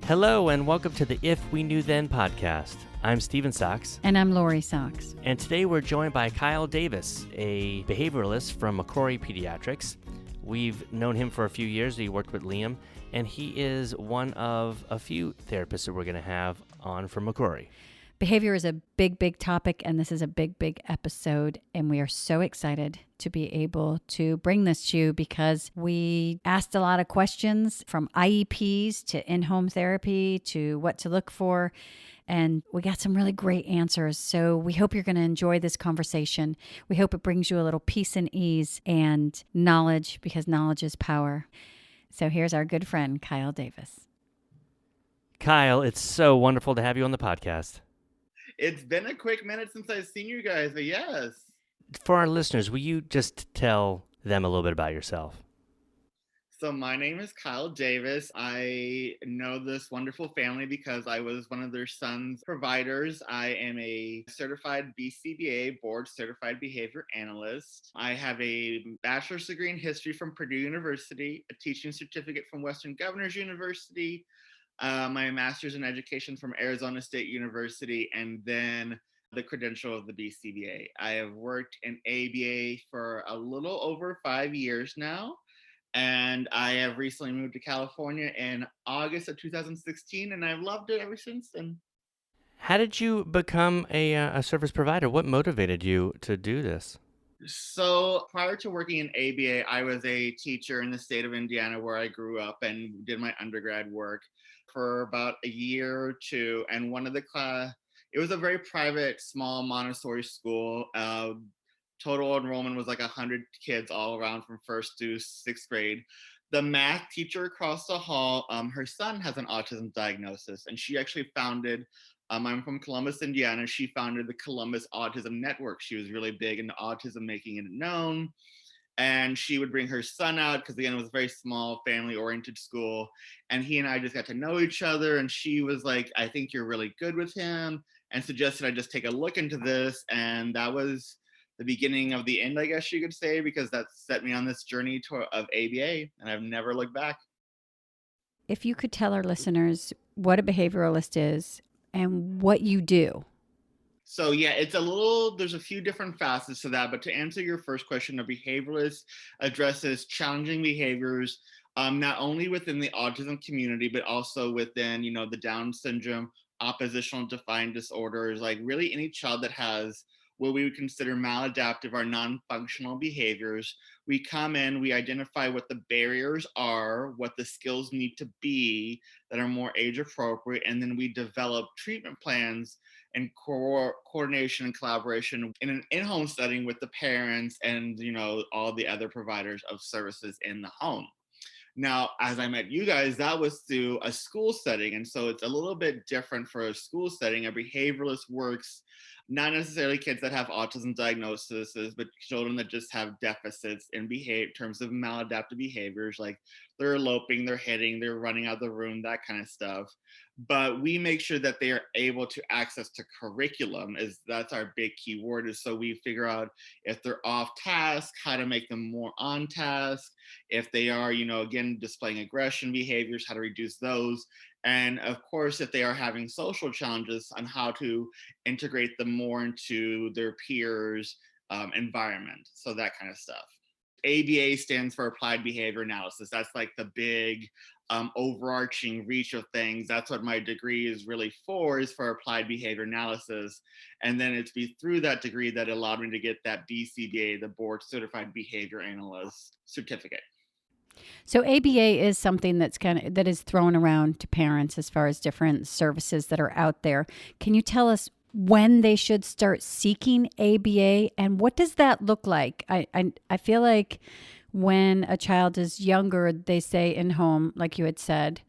Hello and welcome to the If We Knew Then podcast. I'm Steven Sachs. And I'm Lori Sachs. And today we're joined by Kyle Davis, a behavioralist from McRoryPediatrics. We've known him for a few years. He worked with Liam, and he is one of a few therapists that we're going to have on from McRory. Behavior is a big, big topic, and this is a big, big episode. And we are so excited to be able to bring this to you because we asked a lot of questions from IEPs to in-home therapy to what to look for. And we got some really great answers. So we hope you're going to enjoy this conversation. We hope it brings you a little peace and ease and knowledge, because knowledge is power. So here's our good friend, Kyle Davis. Kyle, it's so wonderful to have you on the podcast. It's been a quick minute since I've seen you guys, but yes. For our listeners, will you just tell them a little bit about yourself? So my name is Kyle Davis. I know this wonderful family because I was one of their son's providers. I am a certified BCBA, board certified behavior analyst. I have a bachelor's degree in history from Purdue University, a teaching certificate from Western Governors University, my master's in education from Arizona State University, and then the credential of the BCBA. I have worked in ABA for a little over 5 years now, and I have recently moved to California in August of 2016, and I've loved it ever since then. How did you become a service provider? What motivated you to do this? So prior to working in ABA, I was a teacher in the state of Indiana where I grew up and did my undergrad work for about a year or two. And one of the it was a very private, small Montessori school. Total enrollment was like 100 kids all around from first to sixth grade. The math teacher across the hall, her son has an autism diagnosis, and she actually founded, I'm from Columbus, Indiana. She founded the Columbus Autism Network. She was really big into autism, making it known. And she would bring her son out because, again, it was a very small, family-oriented school. And he and I just got to know each other. And she was like, I think you're really good with him, and suggested I just take a look into this. And that was the beginning of the end, I guess you could say, because that set me on this journey of ABA, and I've never looked back. If you could tell our listeners what a behavioralist is and what you do. So yeah, there's a few different facets to that, but to answer your first question, a behavioralist addresses challenging behaviors, not only within the autism community, but also within, the Down syndrome, oppositional defiant disorders, like really any child that has what we would consider maladaptive or non-functional behaviors. We come in, we identify what the barriers are, what the skills need to be that are more age appropriate, and then we develop treatment plans and coordination and collaboration in an in-home setting with the parents and, all the other providers of services in the home. Now, as I met you guys, that was through a school setting. And so it's a little bit different for a school setting. A behavioralist works not necessarily kids that have autism diagnoses, but children that just have deficits in terms of maladaptive behaviors, like they're eloping, they're hitting, they're running out of the room, that kind of stuff. But we make sure that they are able to access to curriculum. That's our big key word. Is so we figure out if they're off task, how to make them more on task. If they are, again, displaying aggression behaviors, how to reduce those. And of course, if they are having social challenges, on how to integrate them more into their peers' environment. So that kind of stuff. ABA stands for Applied Behavior Analysis. That's like the big overarching reach of things. That's what my degree is really for, is for Applied Behavior Analysis. And then it's through that degree that allowed me to get that BCBA, the Board Certified Behavior Analyst certificate. So ABA is something that is thrown around to parents as far as different services that are out there. Can you tell us when they should start seeking ABA, and what does that look like? I feel like when a child is younger, they say in home, like you had said,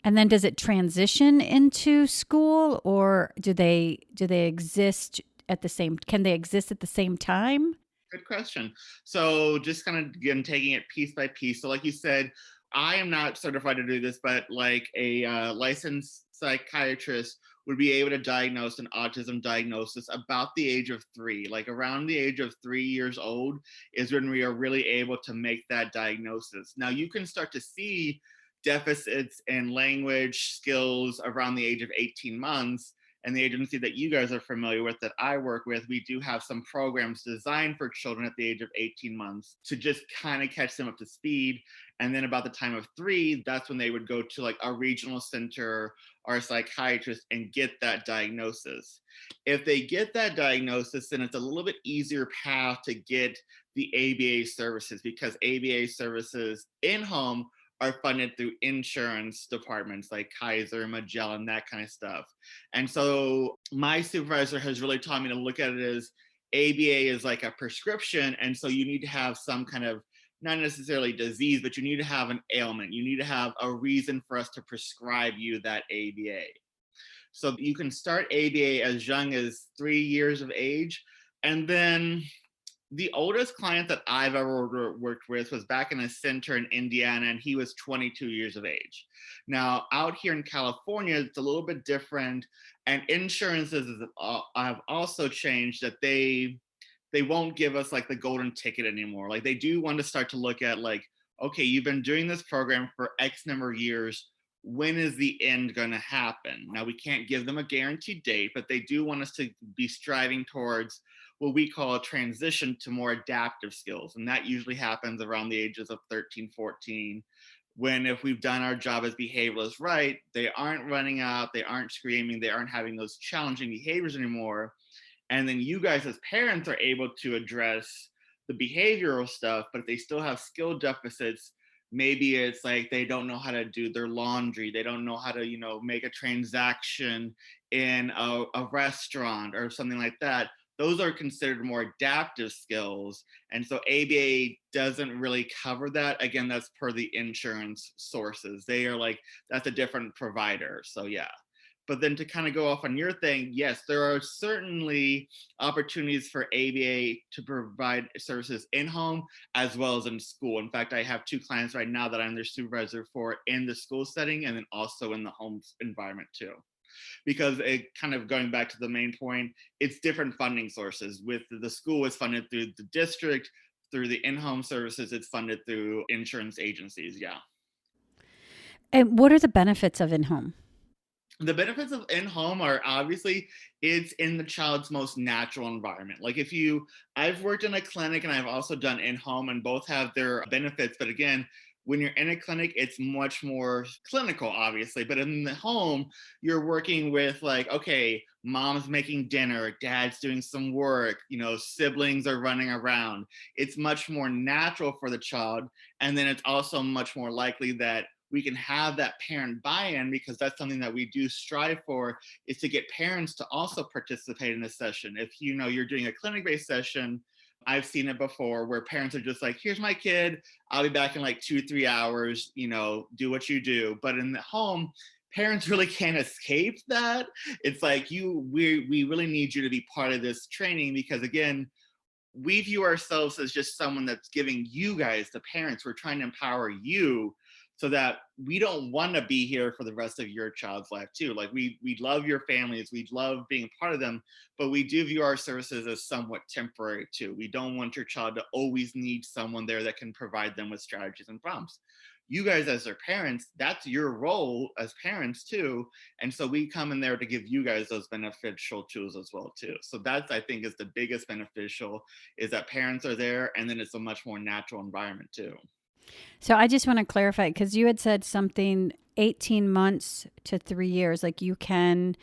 and then does it transition into school, or do they exist at the same? Can they exist at the same time? Good question. So just kind of, again, taking it piece by piece. So like you said, I am not certified to do this, but like a licensed psychiatrist would be able to diagnose an autism diagnosis about the age of 3. Like around the age of 3 years old is when we are really able to make that diagnosis. Now you can start to see deficits in language skills around the age of 18 months. And the agency that you guys are familiar with, that I work with, we do have some programs designed for children at the age of 18 months to just kind of catch them up to speed. And then about the time of 3, that's when they would go to like a regional center or a psychiatrist and get that diagnosis. If they get that diagnosis, then it's a little bit easier path to get the ABA services, because ABA services in home are funded through insurance departments like Kaiser, Magellan, that kind of stuff. And so my supervisor has really taught me to look at it as ABA is like a prescription. And so you need to have some kind of, not necessarily disease, but you need to have an ailment. You need to have a reason for us to prescribe you that ABA. So you can start ABA as young as 3 years of age. And then the oldest client that I've ever worked with was back in a center in Indiana, and he was 22 years of age. Now, out here in California, it's a little bit different, and insurances have also changed that they won't give us like the golden ticket anymore. Like they do want to start to look at like, okay, you've been doing this program for X number of years. When is the end going to happen? Now, we can't give them a guaranteed date, but they do want us to be striving towards what we call a transition to more adaptive skills. And that usually happens around the ages of 13, 14, when if we've done our job as behavioralists right, they aren't running out, they aren't screaming, they aren't having those challenging behaviors anymore. And then you guys as parents are able to address the behavioral stuff, but if they still have skill deficits, maybe it's like they don't know how to do their laundry, they don't know how to, make a transaction in a restaurant or something like that. Those are considered more adaptive skills. And so ABA doesn't really cover that. Again, that's per the insurance sources. They are like, that's a different provider. So yeah. But then to kind of go off on your thing, yes, there are certainly opportunities for ABA to provide services in home as well as in school. In fact, I have 2 clients right now that I'm their supervisor for in the school setting and then also in the home environment too. Because it kind of going back to the main point, it's different funding sources. With the school, it's funded through the district, through the in-home services, it's funded through insurance agencies. Yeah. And what are the benefits of in-home? The benefits of in-home are obviously it's in the child's most natural environment. Like I've worked in a clinic and I've also done in-home, and both have their benefits. But again, when you're in a clinic, it's much more clinical, obviously. But in the home, you're working with like, okay, mom's making dinner, dad's doing some work, siblings are running around. It's much more natural for the child. And then it's also much more likely that we can have that parent buy-in, because that's something that we do strive for, is to get parents to also participate in the session. If you're doing a clinic-based session, I've seen it before where parents are just like, here's my kid, I'll be back in like 2-3 hours, do what you do. But in the home, parents really can't escape that. It's like we really need you to be part of this training, because again, we view ourselves as just someone that's giving you guys, the parents, we're trying to empower you, so that we don't want to be here for the rest of your child's life too. Like we love your families, we love being part of them, but we do view our services as somewhat temporary too. We don't want your child to always need someone there that can provide them with strategies and prompts. You guys as their parents, that's your role as parents too. And so we come in there to give you guys those beneficial tools as well too. So that's, I think, is the biggest beneficial, is that parents are there, and then it's a much more natural environment too. So I just want to clarify, because you had said something 18 months to 3 years, like you can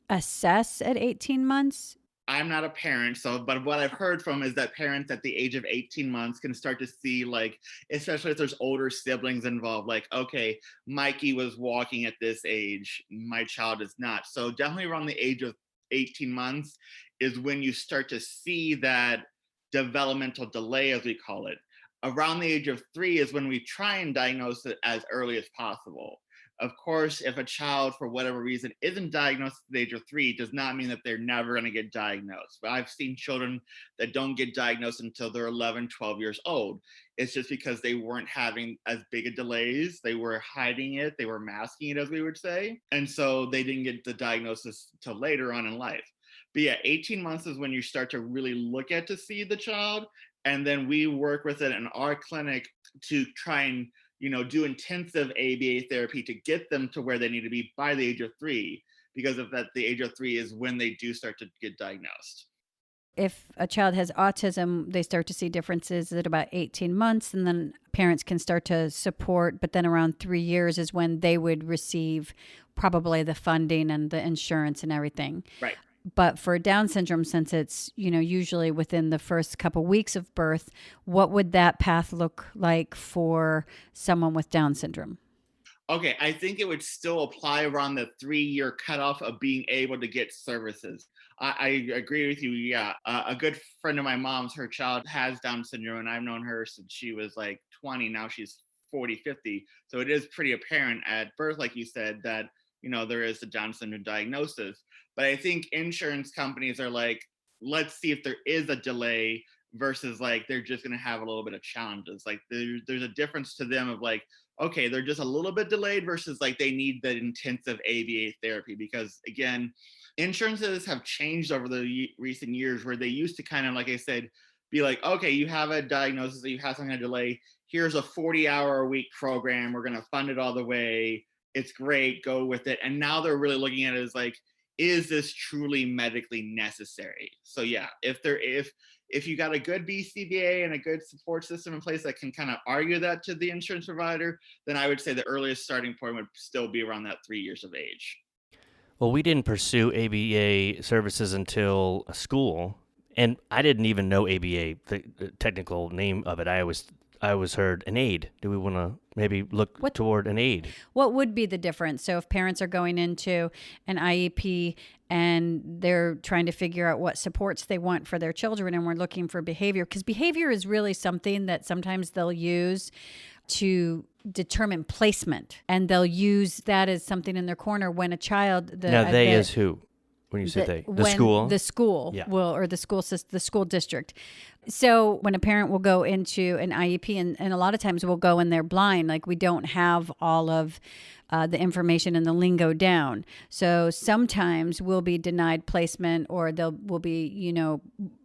assess at 18 months. I'm not a parent, but what I've heard from is that parents at the age of 18 months can start to see, like, especially if there's older siblings involved, like, okay, Mikey was walking at this age, my child is not. So definitely around the age of 18 months is when you start to see that developmental delay, as we call it. Around the age of 3 is when we try and diagnose it as early as possible. Of course, if a child, for whatever reason, isn't diagnosed at the age of 3, does not mean that they're never going to get diagnosed. But I've seen children that don't get diagnosed until they're 11, 12 years old. It's just because they weren't having as big a delays. They were hiding it. They were masking it, as we would say. And so they didn't get the diagnosis till later on in life. But yeah, 18 months is when you start to really look at to see the child. And then we work with it in our clinic to try and do intensive ABA therapy to get them to where they need to be by the age of 3, because of that, the age of 3 is when they do start to get diagnosed. If a child has autism, they start to see differences at about 18 months, and then parents can start to support. But then around 3 years is when they would receive probably the funding and the insurance and everything. Right. But for Down syndrome, since it's, usually within the first couple weeks of birth, what would that path look like for someone with Down syndrome? Okay, I think it would still apply around the 3-year cutoff of being able to get services. I agree with you. Yeah, a good friend of my mom's, her child has Down syndrome, and I've known her since she was like 20. Now she's 40, 50. So it is pretty apparent at birth, like you said, that there is a Down syndrome diagnosis. But I think insurance companies are like, let's see if there is a delay versus like they're just going to have a little bit of challenges. Like there's a difference to them of like, okay, they're just a little bit delayed versus like they need the intensive ABA therapy, because again, insurances have changed over the recent years, where they used to kind of, like I said, be like, okay, you have a diagnosis, you have some kind of delay, here's a 40-hour-a-week program, we're going to fund it all the way, it's great, go with it. And now they're really looking at it as like, is this truly medically necessary? So yeah, if you got a good BCBA and a good support system in place that can kind of argue that to the insurance provider, then I would say the earliest starting point would still be around that 3 years of age. Well, we didn't pursue ABA services until school, and I didn't even know ABA, the technical name of it. I always heard an aid. Do we want to maybe look toward an aid? What would be the difference? So if parents are going into an IEP and they're trying to figure out what supports they want for their children, and we're looking for behavior, because behavior is really something that sometimes they'll use to determine placement, and they'll use that as something in their corner when a child. Now, they is who? When you say they, the school? The school will, or the school system, the school district. So when a parent will go into an IEP, and a lot of times we'll go in there blind, like we don't have all of the information and the lingo down. So sometimes we'll be denied placement, or will be,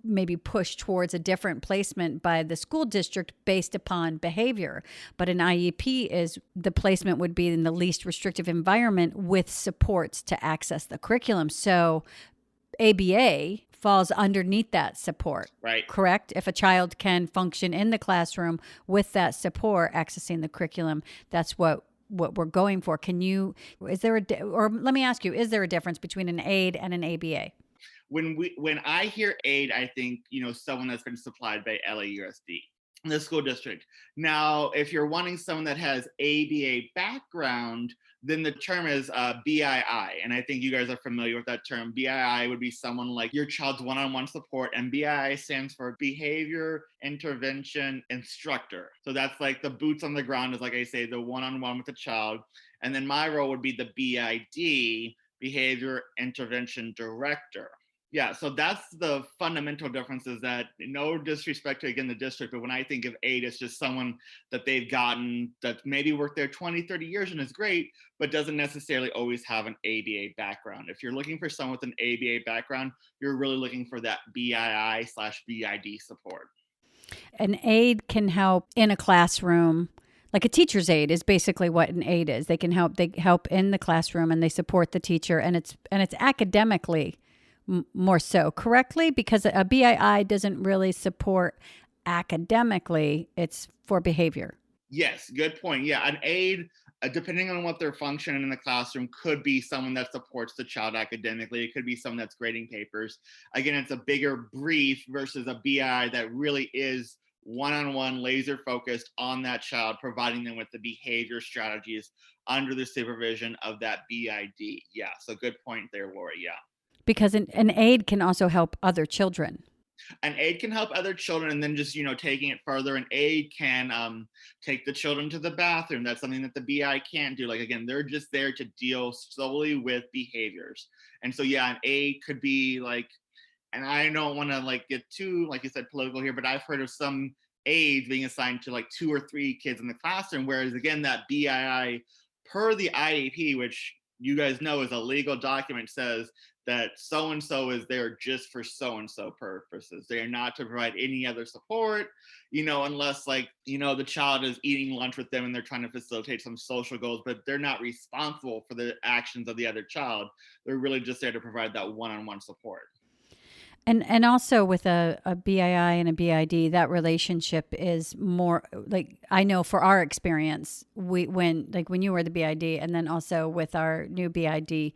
maybe pushed towards a different placement by the school district based upon behavior. But an IEP is, the placement would be in the least restrictive environment with supports to access the curriculum. So ABA falls underneath that support, right? Correct? If a child can function in the classroom with that support, accessing the curriculum, that's what we're going for. Or let me ask you, is there a difference between an aid and an ABA? When I hear aid, I think, someone that's been supplied by LAUSD, the school district. Now, if you're wanting someone that has ABA background, then the term is BII. And I think you guys are familiar with that term. BII would be someone like your child's one-on-one support, and BII stands for Behavior Intervention Instructor. So that's like the boots on the ground, is like I say, the one-on-one with the child. And then my role would be the BID, Behavior Intervention Director. Yeah, so that's the fundamental difference, is that, no disrespect to, again, the district, but when I think of aid, it's just someone that they've gotten that maybe worked there 20, 30 years and is great, but doesn't necessarily always have an ABA background. If you're looking for someone with an ABA background, you're really looking for that BII/BID support. An aid can help in a classroom. Like a teacher's aide is basically what an aide is. They help in the classroom, and they support the teacher, and it's academically more so, correctly? Because a BII doesn't really support academically, it's for behavior. Yes, good point. Yeah, an aide, depending on what they're functioning in the classroom, could be someone that supports the child academically. It could be someone that's grading papers. Again, it's a bigger brief versus a BI that really is one-on-one, laser focused on that child, providing them with the behavior strategies under the supervision of that BID. Yeah, so good point there, Lori. Yeah. Because an aide can also help other children. An aide can help other children, and then just, taking it further, an aide can take the children to the bathroom. That's something that the BI can't do. Like, again, they're just there to deal solely with behaviors. And so, yeah, an aide could be like, and I don't want to like get too, like you said, political here, but I've heard of some aides being assigned to like 2 or 3 kids in the classroom, whereas again, that BII per the IEP, which you guys know is a legal document says that so-and-so is there just for so-and-so purposes. They are not to provide any other support, unless like, the child is eating lunch with them and they're trying to facilitate some social goals, but they're not responsible for the actions of the other child. They're really just there to provide that one-on-one support. And also with a BII and a BID, that relationship is more like, I know for our experience, when you were the BID, and then also with our new BID,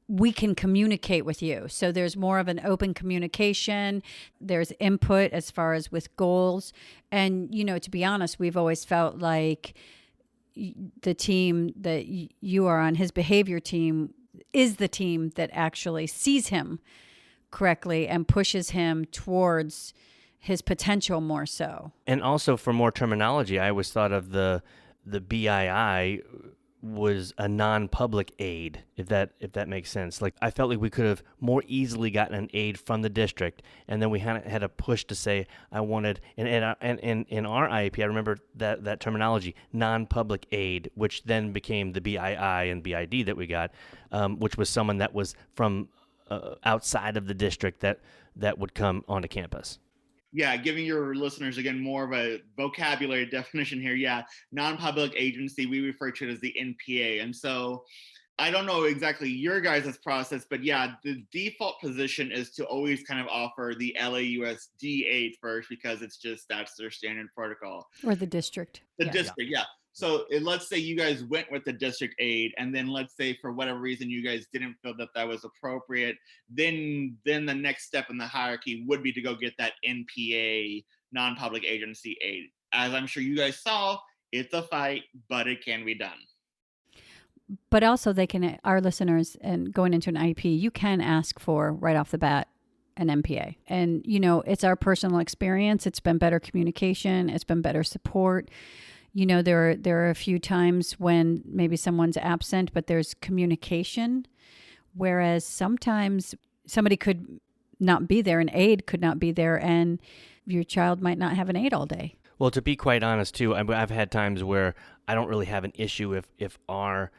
we can communicate with you. So there's more of an open communication. There's input as far as with goals. And, to be honest, we've always felt like the team that you are on, his behavior team, is the team that actually sees him correctly and pushes him towards his potential more so. And also for more terminology, I always thought of the BII was a non-public aid, if that makes sense. Like I felt like we could have more easily gotten an aid from the district, and then we had a push to say I wanted. And in our IEP, I remember that terminology, non-public aid, which then became the BII and BID that we got, which was someone that was from outside of the district that would come onto campus. Yeah, giving your listeners, again, more of a vocabulary definition here. Yeah, non-public agency, we refer to it as the NPA. And so I don't know exactly your guys' process, but yeah, the default position is to always kind of offer the LAUSD aid first, because that's their standard protocol. Or the district. The district, yeah. So let's say you guys went with the district aid, and then let's say for whatever reason you guys didn't feel that was appropriate, then the next step in the hierarchy would be to go get that NPA, non-public agency aid. As I'm sure you guys saw, it's a fight, but it can be done. But also our listeners, and going into an IEP, you can ask for right off the bat an NPA. And, it's our personal experience. It's been better communication. It's been better support. There are a few times when maybe someone's absent, but there's communication, whereas sometimes somebody could not be there, an aide could not be there, and your child might not have an aide all day. Well, to be quite honest, too, I've had times where I don't really have an issue if our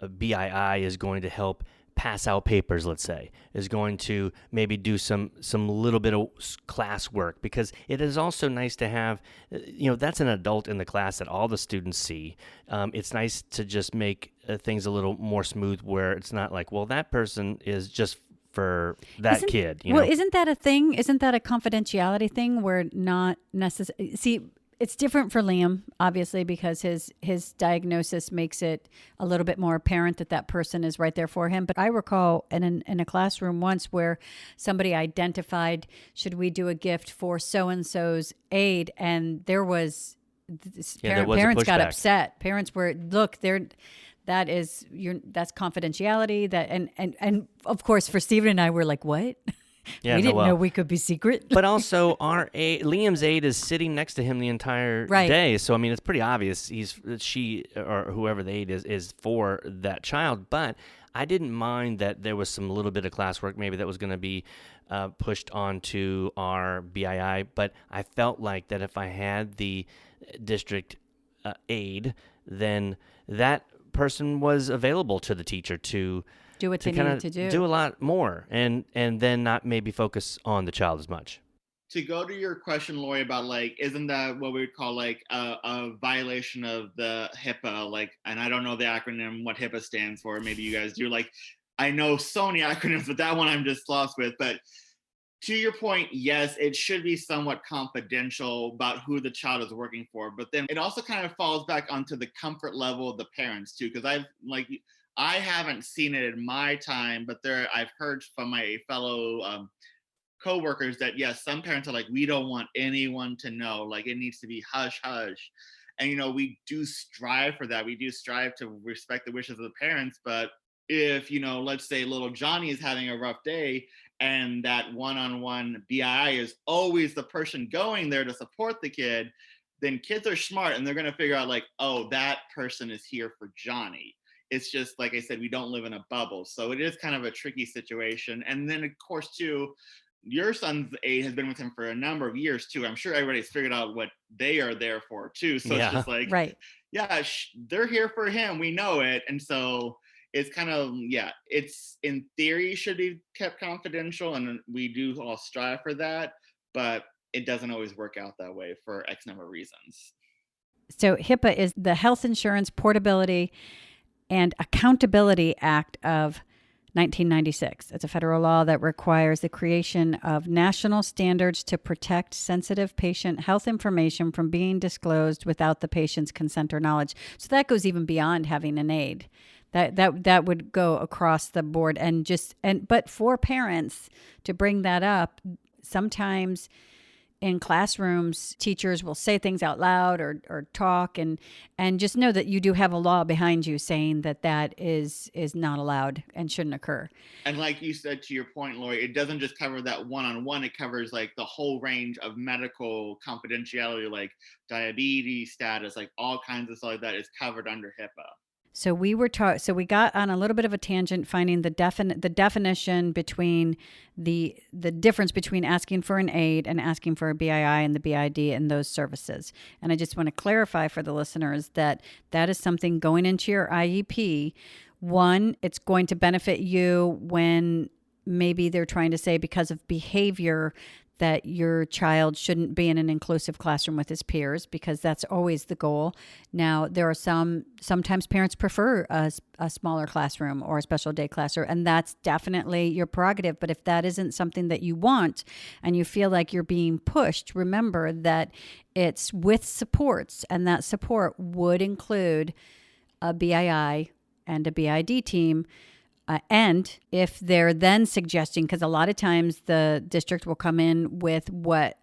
BII is going to help pass out papers, let's say, is going to maybe do some little bit of class work, because it is also nice to have, that's an adult in the class that all the students see. It's nice to just make things a little more smooth, where it's not like, well, that person is just for that kid. Well, isn't that a thing? Isn't that a confidentiality thing where not necessarily? See, it's different for Liam, obviously, because his diagnosis makes it a little bit more apparent that person is right there for him. But I recall in a classroom once where somebody identified, should we do a gift for so-and-so's aid? And there was, parents got upset. Parents were, look, that's confidentiality. And of course, for Stephen and I, we're like, what? Yeah, we didn't know we could be secret. But also, Liam's aide is sitting next to him the entire day. So, I mean, it's pretty obvious she or whoever the aide is for that child. But I didn't mind that there was some little bit of classwork maybe that was going to be pushed onto our BII. But I felt like that if I had the district aide, then that person was available to the teacher to do what they needed to do. Do a lot more, and then not maybe focus on the child as much. To go to your question, Lori, about like, isn't that what we would call like a violation of the HIPAA? Like, and I don't know the acronym, what HIPAA stands for. Maybe you guys do. Like, I know so many acronyms, but that one I'm just lost with. But to your point, yes, it should be somewhat confidential about who the child is working for. But then it also kind of falls back onto the comfort level of the parents too, because I haven't seen it in my time, but I've heard from my fellow coworkers that yes, some parents are like, we don't want anyone to know, like it needs to be hush hush. And we do strive for that. We do strive to respect the wishes of the parents. But if let's say little Johnny is having a rough day, and that one-on-one BII is always the person going there to support the kid, then kids are smart and they're going to figure out like, oh, that person is here for Johnny. It's just, like I said, we don't live in a bubble. So it is kind of a tricky situation. And then, of course, too, your son's aide has been with him for a number of years, too. I'm sure everybody's figured out what they are there for, too. So It's just like, right. Yeah, they're here for him. We know it. And so it's kind of, yeah, it's in theory should be kept confidential, and we do all strive for that, but it doesn't always work out that way for X number of reasons. So HIPAA is the Health Insurance Portability and Accountability Act of 1996. It's a federal law that requires the creation of national standards to protect sensitive patient health information from being disclosed without the patient's consent or knowledge. So that goes even beyond having an aid. That would go across the board, but for parents to bring that up, sometimes in classrooms, teachers will say things out loud or talk, and just know that you do have a law behind you saying that is not allowed and shouldn't occur. And like you said, to your point, Lori, it doesn't just cover that one-on-one, it covers like the whole range of medical confidentiality, like diabetes status, like all kinds of stuff like that is covered under HIPAA. So we got on a little bit of a tangent, finding the definition between the difference between asking for an aid and asking for a BII and the BID and those services. And I just want to clarify for the listeners that is something going into your IEP. One, it's going to benefit you when maybe they're trying to say because of behavior that your child shouldn't be in an inclusive classroom with his peers, because that's always the goal. Now, there are sometimes parents prefer a smaller classroom or a special day classroom, and that's definitely your prerogative. But if that isn't something that you want and you feel like you're being pushed, remember that it's with supports, and that support would include a BII and a BID team. And if they're then suggesting, because a lot of times the district will come in with what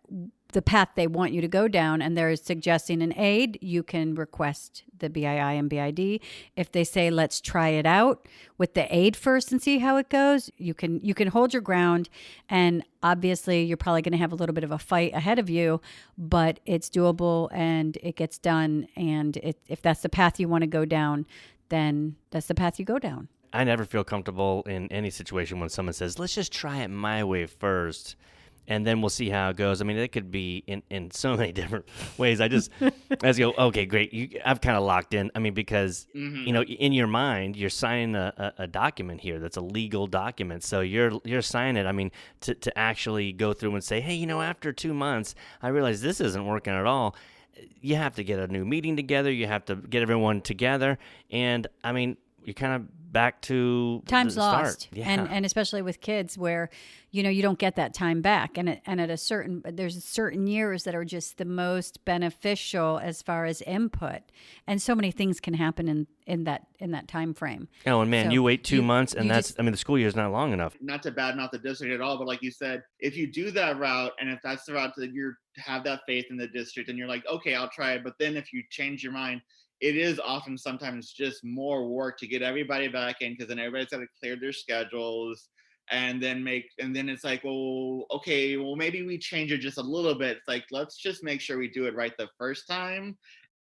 the path they want you to go down, and they're suggesting an aid, you can request the BII and BID. If they say, let's try it out with the aid first and see how it goes, you can hold your ground. And obviously you're probably going to have a little bit of a fight ahead of you, but it's doable and it gets done. And if that's the path you want to go down, then that's the path you go down. I never feel comfortable in any situation when someone says, let's just try it my way first, and then we'll see how it goes. I mean, it could be in so many different ways. I just go, okay, great. I've kind of locked in. I mean, because, in your mind, you're signing a document here that's a legal document. So you're signing it. I mean, to actually go through and say, hey, after 2 months, I realize this isn't working at all. You have to get a new meeting together. You have to get everyone together. And, I mean, you're kind of back to time's the lost. Start. Yeah. And especially with kids where, you don't get that time back. And there's certain years that are just the most beneficial as far as input. And so many things can happen in that time frame. Oh, and man, so you wait 2 months and the school year is not long enough. Not to badmouth the district at all, but like you said, if you do that route, and if that's the route that you have that faith in the district and you're like, okay, I'll try it. But then if you change your mind, it is often sometimes just more work to get everybody back in, because then everybody's got to clear their schedules and then it's like, well, okay, well, maybe we change it just a little bit. It's like, let's just make sure we do it right the first time.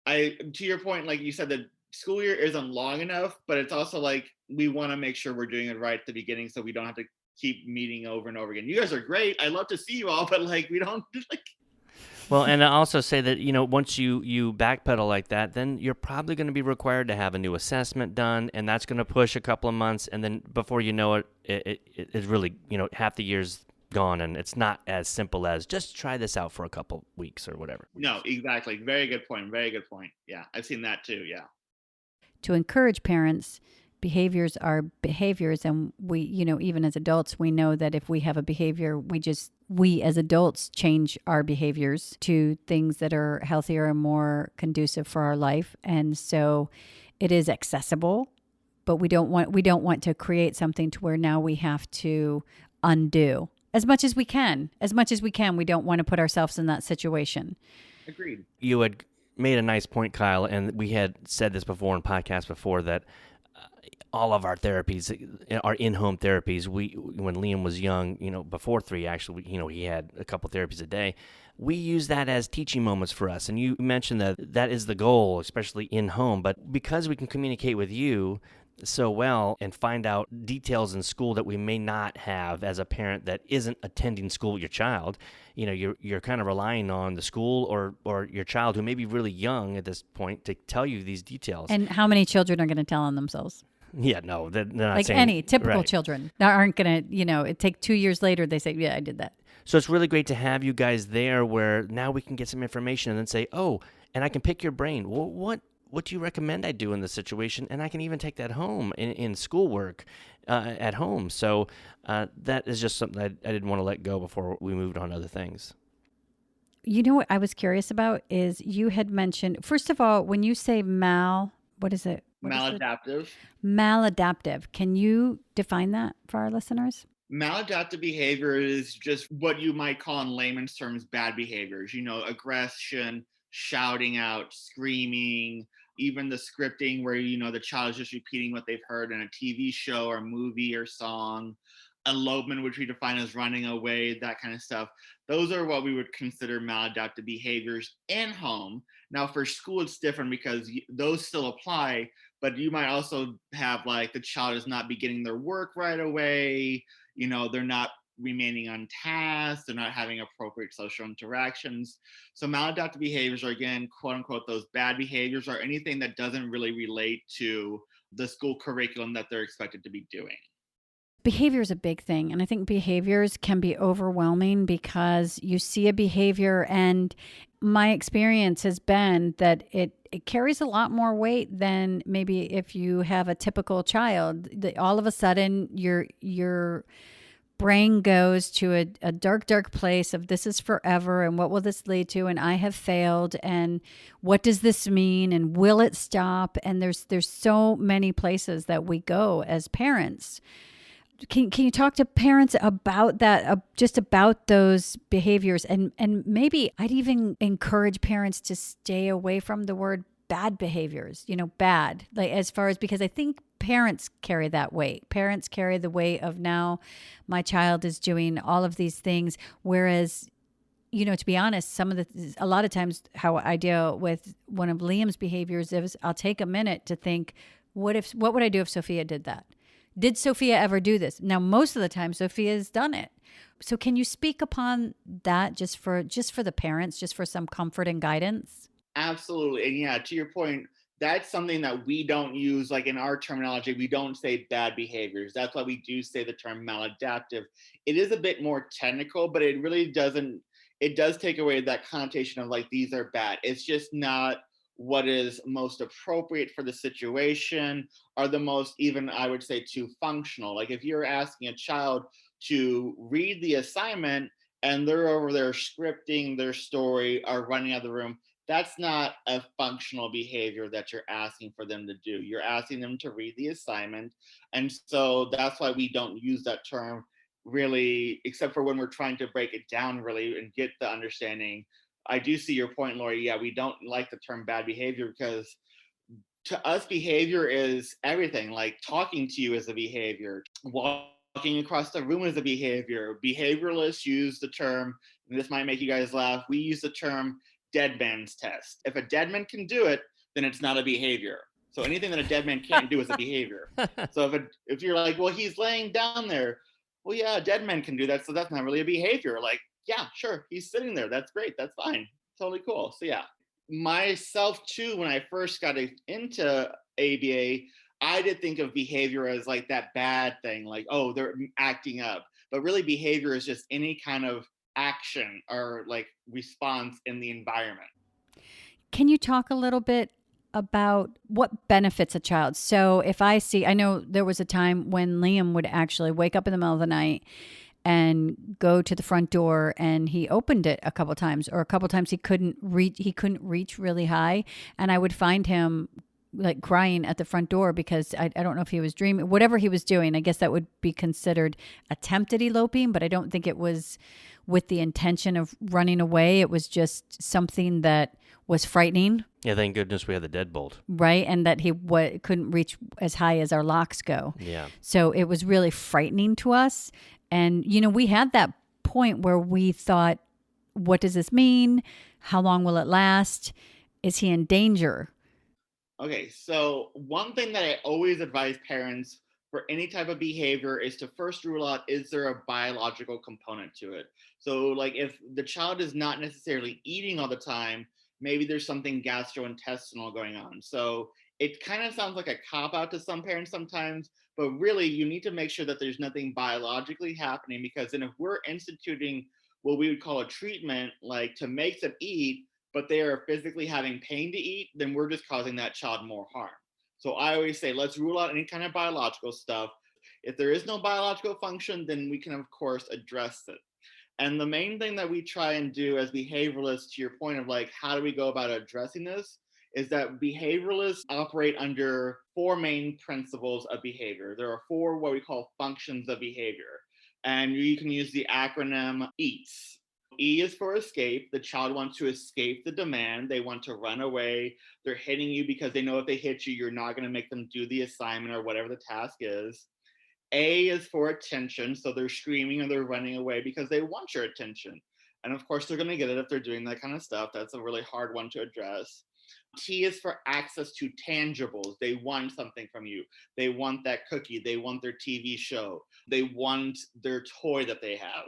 To your point, like you said, the school year isn't long enough, but it's also like, we want to make sure we're doing it right at the beginning so we don't have to keep meeting over and over again. You guys are great. I love to see you all, but like, we don't like. Well, and I also say that, once you backpedal like that, then you're probably going to be required to have a new assessment done, and that's going to push a couple of months, and then before you know it, it's really, half the year's gone, and it's not as simple as just try this out for a couple weeks or whatever. No, exactly. Very good point. Very good point. Yeah, I've seen that too, yeah. To encourage parents, behaviors are behaviors, and we, even as adults, we know that if we have a behavior, we as adults change our behaviors to things that are healthier and more conducive for our life. And so it is accessible, but we don't want to create something to where now we have to undo as much as we can. We don't want to put ourselves in that situation. Agreed. You had made a nice point, Kyle, and we had said this before in podcasts before, that all of our therapies are in-home therapies. When Liam was young, before 3, actually, he had a couple therapies a day. We use that as teaching moments for us. And you mentioned that is the goal, especially in-home. But because we can communicate with you so well and find out details in school that we may not have as a parent that isn't attending school with your child, you're kind of relying on the school or your child, who may be really young at this point, to tell you these details. And how many children are going to tell on themselves? Yeah, no, they're not Like saying any typical right. children that aren't going to, it take 2 years later, they say, yeah, I did that. So it's really great to have you guys there where now we can get some information and then say, oh, and I can pick your brain. Well, what do you recommend I do in this situation? And I can even take that home in schoolwork at home. So that is just something I didn't want to let go before we moved on to other things. You know what I was curious about is you had mentioned, first of all, when you say what is it? What is it? Maladaptive. Maladaptive. Can you define that for our listeners? Maladaptive behavior is just what you might call in layman's terms bad behaviors, aggression, shouting out, screaming, even the scripting where the child is just repeating what they've heard in a TV show or movie or song, elopement, which we define as running away, that kind of stuff. Those are what we would consider maladaptive behaviors in home. Now for school it's different because those still apply, but you might also have like the child is not beginning their work right away, they're not remaining on task, they're not having appropriate social interactions. So maladaptive behaviors are, again, quote unquote, those bad behaviors or anything that doesn't really relate to the school curriculum that they're expected to be doing. Behavior is a big thing. And I think behaviors can be overwhelming because you see a behavior, and my experience has been that it carries a lot more weight than maybe if you have a typical child. All of a sudden, your brain goes to a dark place of this is forever and what will this lead to, and I have failed, and what does this mean, and will it stop? And there's so many places that we go as parents. Can you talk to parents about that, just about those behaviors? And maybe I'd even encourage parents to stay away from the word bad behaviors, bad, like as far as, because I think parents carry that weight. Parents carry the weight of, now my child is doing all of these things. Whereas, to be honest, a lot of times how I deal with one of Liam's behaviors is I'll take a minute to think, what would I do if Sophia did that? Did Sophia ever do this? Now, most of the time, Sophia's done it. So can you speak upon that just for the parents, just for some comfort and guidance? Absolutely. And yeah, to your point, that's something that we don't use, like in our terminology, we don't say bad behaviors. That's why we do say the term maladaptive. It is a bit more technical, but it really doesn't, it does take away that connotation of like, these are bad. It's just not what is most appropriate for the situation or the most, even I would say, too functional. Like if you're asking a child to read the assignment and they're over there scripting their story or running out of the room, that's not a functional behavior that you're asking for them to do. You're asking them to read the assignment. And so that's why we don't use that term really, except for when we're trying to break it down really and get the understanding. I do see your point, Lori. Yeah, we don't like the term bad behavior because to us, behavior is everything. Like talking to you is a behavior. Walking across the room is a behavior. Behavioralists use the term, and this might make you guys laugh, we use the term dead man's test. If a dead man can do it, then it's not a behavior. So anything that a dead man can't do is a behavior. So if you're like, well, he's laying down there, well, yeah, a dead man can do that, so that's not really a behavior. Like, yeah, sure, he's sitting there. That's great. That's fine. Totally cool. So yeah, myself too, when I first got into ABA, I did think of behavior as like that bad thing, like, oh, they're acting up. But really, behavior is just any kind of action or like response in the environment. Can you talk a little bit about what benefits a child? So if I know there was a time when Liam would actually wake up in the middle of the night and go to the front door, and he opened it a couple times, or a couple times he couldn't reach really high, and I would find him like crying at the front door because I don't know if he was dreaming, whatever he was doing. I guess that would be considered attempted eloping, but I don't think it was with the intention of running away. It was just something that was frightening. Yeah, thank goodness we had the deadbolt. Right, and that he couldn't reach as high as our locks go. Yeah. So it was really frightening to us. And, we had that point where we thought, what does this mean? How long will it last? Is he in danger? Okay, so one thing that I always advise parents for any type of behavior is to first rule out, is there a biological component to it? So like if the child is not necessarily eating all the time, maybe there's something gastrointestinal going on. So it kind of sounds like a cop out to some parents sometimes, but really you need to make sure that there's nothing biologically happening, because then if we're instituting what we would call a treatment, like to make them eat, but they are physically having pain to eat, then we're just causing that child more harm. So I always say, let's rule out any kind of biological stuff. If there is no biological function, then we can, of course, address it. And the main thing that we try and do as behavioralists, to your point of like, how do we go about addressing this, is that behavioralists operate under four main principles of behavior. There are four what we call functions of behavior. And you can use the acronym EATS. E is for escape. The child wants to escape the demand. They want to run away. They're hitting you because they know if they hit you, you're not going to make them do the assignment or whatever the task is. A is for attention. So they're screaming or they're running away because they want your attention. And of course, they're going to get it if they're doing that kind of stuff. That's a really hard one to address. T is for access to tangibles. They want something from you. They want that cookie. They want their TV show. They want their toy that they have.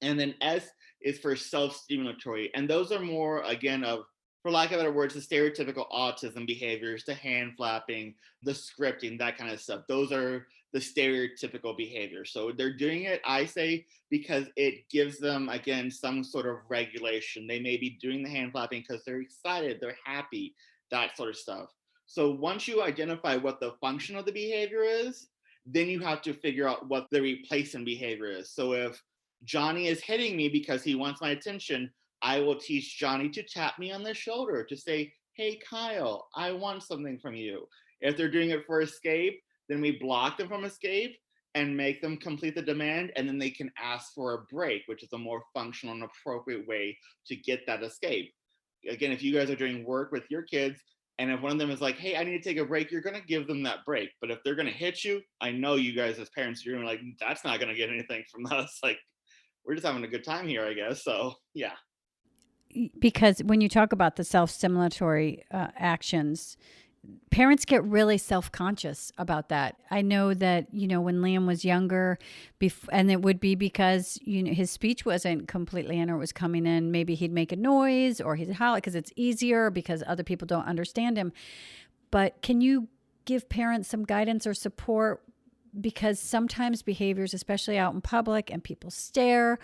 And then S is for self-stimulatory. And those are more, again, of, for lack of better words, the stereotypical autism behaviors, the hand flapping, the scripting, that kind of stuff. Those are the stereotypical behavior. So they're doing it, I say, because it gives them, again, some sort of regulation. They may be doing the hand flapping because they're excited, they're happy, that sort of stuff. So once you identify what the function of the behavior is, then you have to figure out what the replacement behavior is. So if Johnny is hitting me because he wants my attention, I will teach Johnny to tap me on the shoulder to say, hey, Kyle, I want something from you. If they're doing it for escape, then we block them from escape and make them complete the demand, and then they can ask for a break, which is a more functional and appropriate way to get that escape. Again, if you guys are doing work with your kids, and if one of them is like, hey, I need to take a break, you're going to give them that break. But if they're going to hit you, I know you guys as parents, you're going to be like, that's not going to get anything from us. Like, we're just having a good time here, I guess. So, yeah. Because when you talk about the self-stimulatory actions, parents get really self-conscious about that. I know that, when Liam was younger, and it would be because, his speech wasn't completely in or it was coming in, maybe he'd make a noise or he'd holler because it's easier because other people don't understand him. But can you give parents some guidance or support? Because sometimes behaviors, especially out in public and people stare,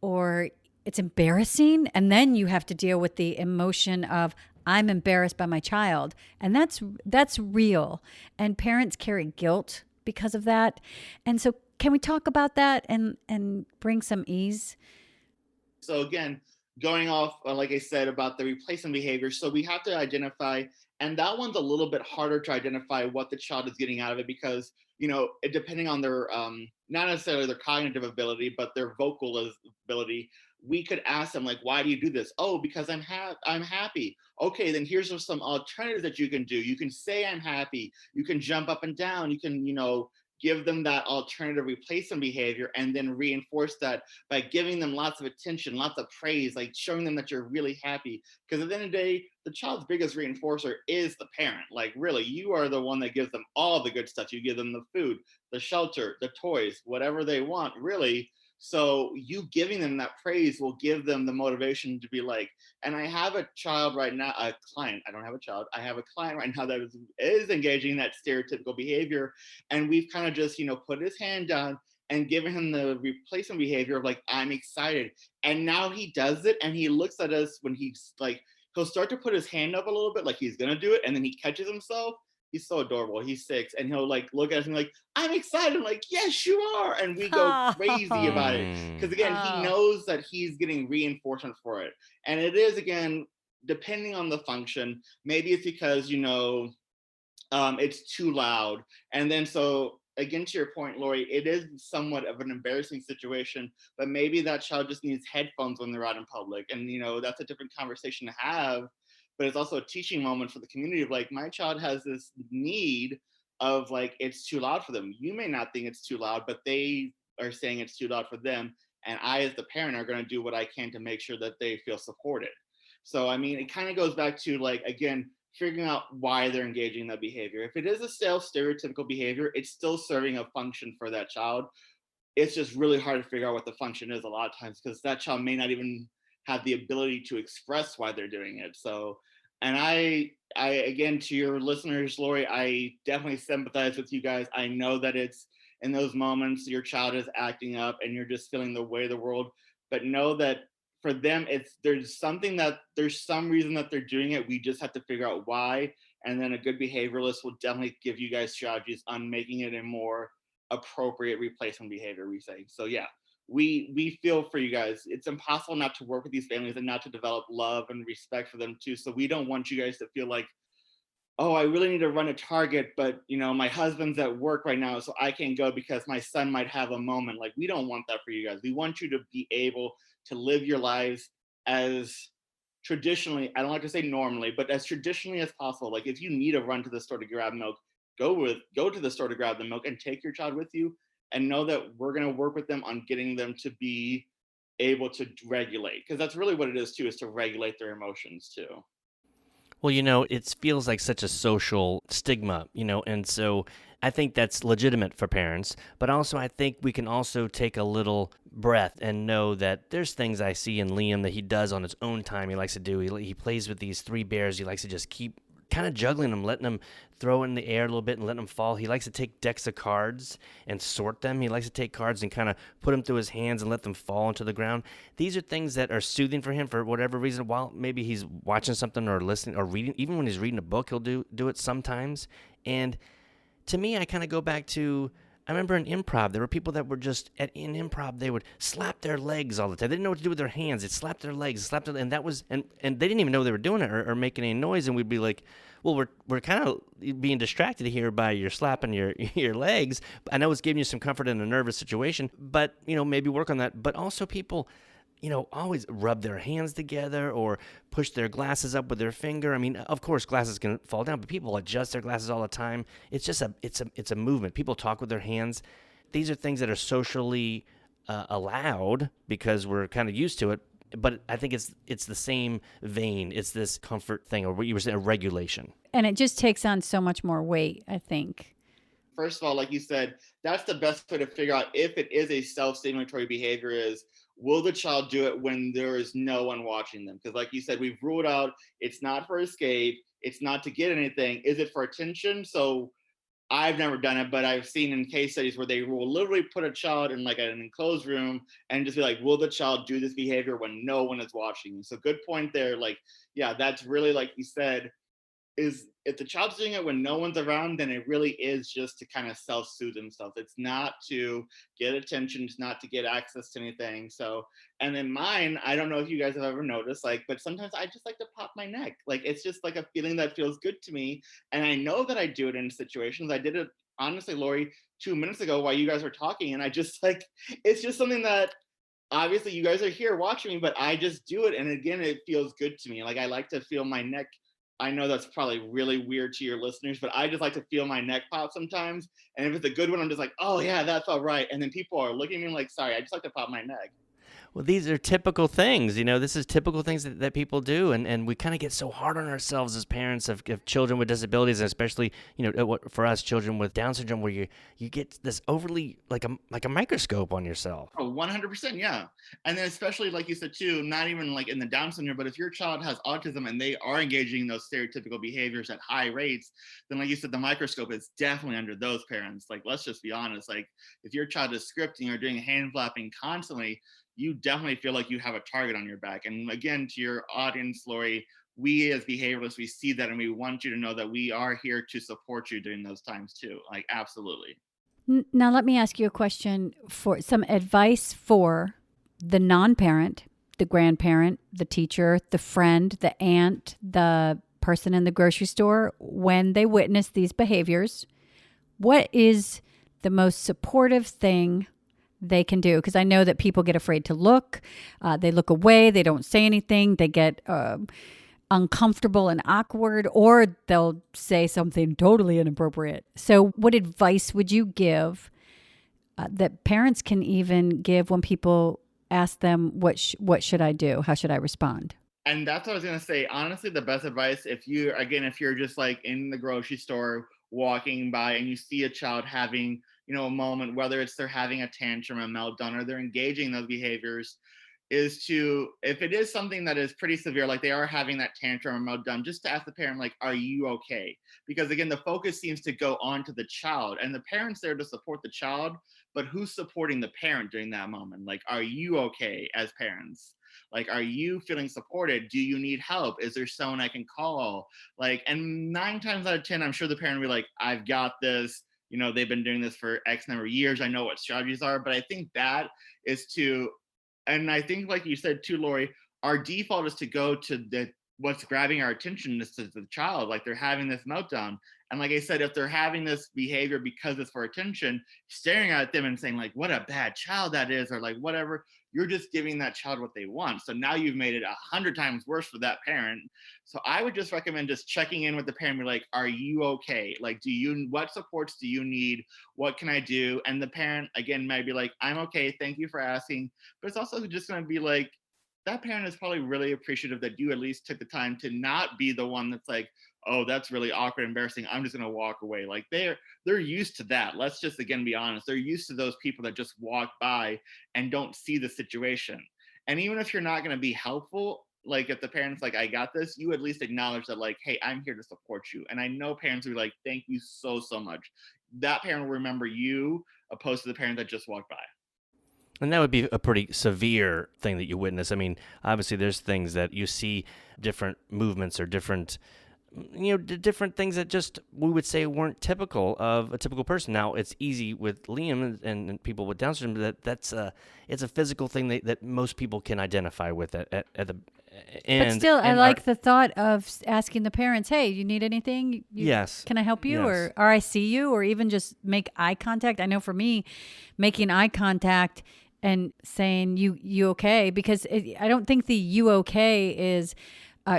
or it's embarrassing, and then you have to deal with the emotion of, I'm embarrassed by my child. And that's real. And parents carry guilt because of that. And so can we talk about that and bring some ease? So again, going off, like I said, about the replacement behavior. So we have to identify, and that one's a little bit harder to identify what the child is getting out of it, because, depending on their, not necessarily their cognitive ability, but their vocal ability, we could ask them like, why do you do this? Oh, because I'm happy. Okay, then here's some alternatives that you can do. You can say I'm happy. You can jump up and down. You can, give them that alternative replacement behavior, and then reinforce that by giving them lots of attention, lots of praise, like showing them that you're really happy. Because at the end of the day, the child's biggest reinforcer is the parent. Like, really, you are the one that gives them all the good stuff. You give them the food, the shelter, the toys, whatever they want, really. So you giving them that praise will give them the motivation to be like, and I have a child right now, a client, I don't have a child, I have a client right now that is engaging in that stereotypical behavior. And we've kind of just, put his hand down and given him the replacement behavior of like, I'm excited. And now he does it, and he looks at us when he's like, he'll start to put his hand up a little bit like he's gonna do it, and then he catches himself. He's so adorable. He's 6, and he'll like look at us and like, I'm excited. I'm like, yes, you are. And we go crazy about it. Because again, he knows that he's getting reinforcement for it. And it is, again, depending on the function, maybe it's because, it's too loud. And then so again, to your point, Lori, it is somewhat of an embarrassing situation, but maybe that child just needs headphones when they're out in public. And, that's a different conversation to have. But it's also a teaching moment for the community of like, my child has this need of like, it's too loud for them. You may not think it's too loud, but they are saying it's too loud for them. And I, as the parent, are going to do what I can to make sure that they feel supported. So, I mean, it kind of goes back to like, again, figuring out why they're engaging in that behavior. If it is a stereotypical behavior, it's still serving a function for that child. It's just really hard to figure out what the function is a lot of times, because that child may not even have the ability to express why they're doing it. So And I again, to your listeners, Lori, I definitely sympathize with you guys. I know that it's in those moments your child is acting up and you're just feeling the weight of the world, but know that for them, it's there's some reason that they're doing it. We just have to figure out why, and then a good behavioralist will definitely give you guys strategies on making it a more appropriate replacement behavior. We say so. Yeah, we feel for you guys. It's impossible not to work with these families and not to develop love and respect for them too. So we don't want you guys to feel like, oh, I really need to run a target, but my husband's at work right now, so I can't go because my son might have a moment. Like, we don't want that for you guys. We want you to be able to live your lives as traditionally, I don't like to say normally, but as traditionally as possible. Like, if you need to run to the store to grab milk, go to the store to grab the milk and take your child with you, and know that we're going to work with them on getting them to be able to regulate, because that's really what it is too, is to regulate their emotions too. Well, it feels like such a social stigma, and so I think that's legitimate for parents, but also I think we can also take a little breath and know that there's things I see in Liam that he does on his own time he likes to do. He plays with these three bears. He likes to just keep kind of juggling them, letting them throw in the air a little bit and letting them fall. He likes to take decks of cards and sort them. He likes to take cards and kind of put them through his hands and let them fall into the ground. These are things that are soothing for him for whatever reason. While maybe he's watching something or listening or reading, even when he's reading a book, he'll do it sometimes. And to me, I kind of go back to, I remember in improv, there were people that were just, in improv, they would slap their legs all the time. They didn't know what to do with their hands. They'd slap their legs, and that was, and they didn't even know they were doing it or making any noise. And we'd be like, well, we're kind of being distracted here by your slapping your legs. I know it's giving you some comfort in a nervous situation, but, maybe work on that. But also people, always rub their hands together or push their glasses up with their finger. I mean, of course, glasses can fall down, but people adjust their glasses all the time. It's just it's a movement. People talk with their hands. These are things that are socially allowed because we're kind of used to it. But I think it's the same vein. It's this comfort thing, or what you were saying, a regulation. And it just takes on so much more weight, I think. First of all, like you said, that's the best way to figure out if it is a self-stimulatory behavior is, will the child do it when there is no one watching them? Because like you said, we've ruled out it's not for escape, it's not to get anything. Is it for attention? So I've never done it, but I've seen in case studies where they will literally put a child in like an enclosed room and just be like, will the child do this behavior when no one is watching? So good point there. Like, yeah, that's really, like you said, is if the child's doing it when no one's around, then it really is just to kind of self-soothe themselves. It's not to get attention, it's not to get access to anything. So, and then mine, I don't know if you guys have ever noticed, like, but sometimes I just like to pop my neck. Like, it's just like a feeling that feels good to me. And I know that I do it in situations. I did it, honestly, Lori, 2 minutes ago while you guys were talking. And I just like, it's just something that obviously you guys are here watching me, but I just do it. And again, it feels good to me. Like, I like to feel my neck. I know that's probably really weird to your listeners, but I just like to feel my neck pop sometimes. And if it's a good one, I'm just like, oh yeah, that felt right. And then people are looking at me like, sorry, I just like to pop my neck. Well, these are typical things, this is typical things that people do. And we kind of get so hard on ourselves as parents of children with disabilities, and especially, for us, children with Down syndrome, where you get this overly, like a microscope on yourself. Oh, 100%. Yeah. And then especially like you said too, not even like in the Down syndrome, but if your child has autism and they are engaging in those stereotypical behaviors at high rates, then like you said, the microscope is definitely under those parents. Like, let's just be honest. Like, if your child is scripting or doing hand flapping constantly, you definitely feel like you have a target on your back. And again, to your audience, Lori, we as behavioralists, we see that and we want you to know that we are here to support you during those times too. Like, absolutely. Now, let me ask you a question for some advice for the non-parent, the grandparent, the teacher, the friend, the aunt, the person in the grocery store, when they witness these behaviors. What is the most supportive thing they can do? Because I know that people get afraid to look. They look away. They don't say anything. They get uncomfortable and awkward, or they'll say something totally inappropriate. So what advice would you give that parents can even give when people ask them, what should I do? How should I respond? And that's what I was going to say. Honestly, the best advice, if you're just like in the grocery store walking by and you see a child having, a moment, whether it's they're having a tantrum, a meltdown, or they're engaging in those behaviors, is to, if it is something that is pretty severe, like they are having that tantrum or meltdown, just to ask the parent, like, are you okay? Because again, the focus seems to go on to the child, and the parent's there to support the child, but who's supporting the parent during that moment? Like, are you okay as parents? Like, are you feeling supported? Do you need help? Is there someone I can call? Like, and 9 times out of 10, I'm sure the parent will be like, I've got this. They've been doing this for X number of years. I know what strategies are. But I think that is to, and I think, like you said too, Lori, our default is to go to what's grabbing our attention is to the child. Like, they're having this meltdown. And like I said, if they're having this behavior because it's for attention, staring at them and saying, like, what a bad child that is, or like whatever, you're just giving that child what they want. So now you've made it 100 times worse for that parent. So I would just recommend just checking in with the parent, be like, are you okay? Like, what supports do you need? What can I do? And the parent, again, might be like, I'm okay. Thank you for asking. But it's also just going to be like, that parent is probably really appreciative that you at least took the time to not be the one that's like, oh, that's really awkward, embarrassing, I'm just going to walk away. Like, they're used to that. Let's just, again, be honest. They're used to those people that just walk by and don't see the situation. And even if you're not going to be helpful, like if the parent's like, I got this, you at least acknowledge that, like, hey, I'm here to support you. And I know parents will be like, thank you so, so much. That parent will remember you opposed to the parent that just walked by. And that would be a pretty severe thing that you witness. I mean, obviously there's things that you see, different movements or different things that just we would say weren't typical of a typical person. Now, it's easy with Liam and people with Down syndrome it's a physical thing that most people can identify with at the end. But still, I like the thought of asking the parents, hey, you need anything? Yes. Can I help you? Yes. Or I see you? Or even just make eye contact. I know for me, making eye contact and saying, you okay? Because I don't think the you okay is...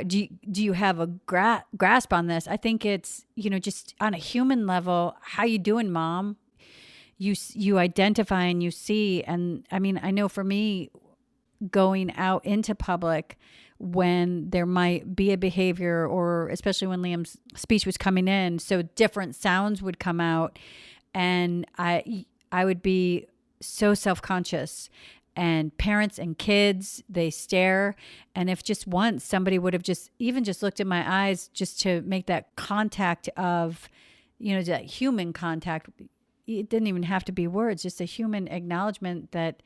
do you have a grasp on this? I think it's, just on a human level, how you doing, mom? You identify and you see. And I mean, I know for me, going out into public when there might be a behavior, or especially when Liam's speech was coming in, so different sounds would come out, and I would be so self-conscious. And parents and kids, they stare. And if just once somebody would have just looked in my eyes just to make that contact of, that human contact, it didn't even have to be words, just a human acknowledgement that,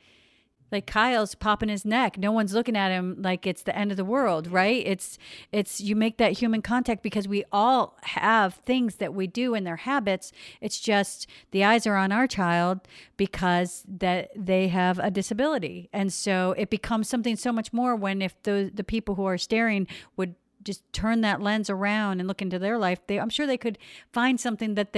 like, Kyle's popping his neck. No one's looking at him like it's the end of the world, right? It's you make that human contact because we all have things that we do in their habits. It's just the eyes are on our child because that they have a disability. And so it becomes something so much more when if the people who are staring would just turn that lens around and look into their life, I'm sure they could find something that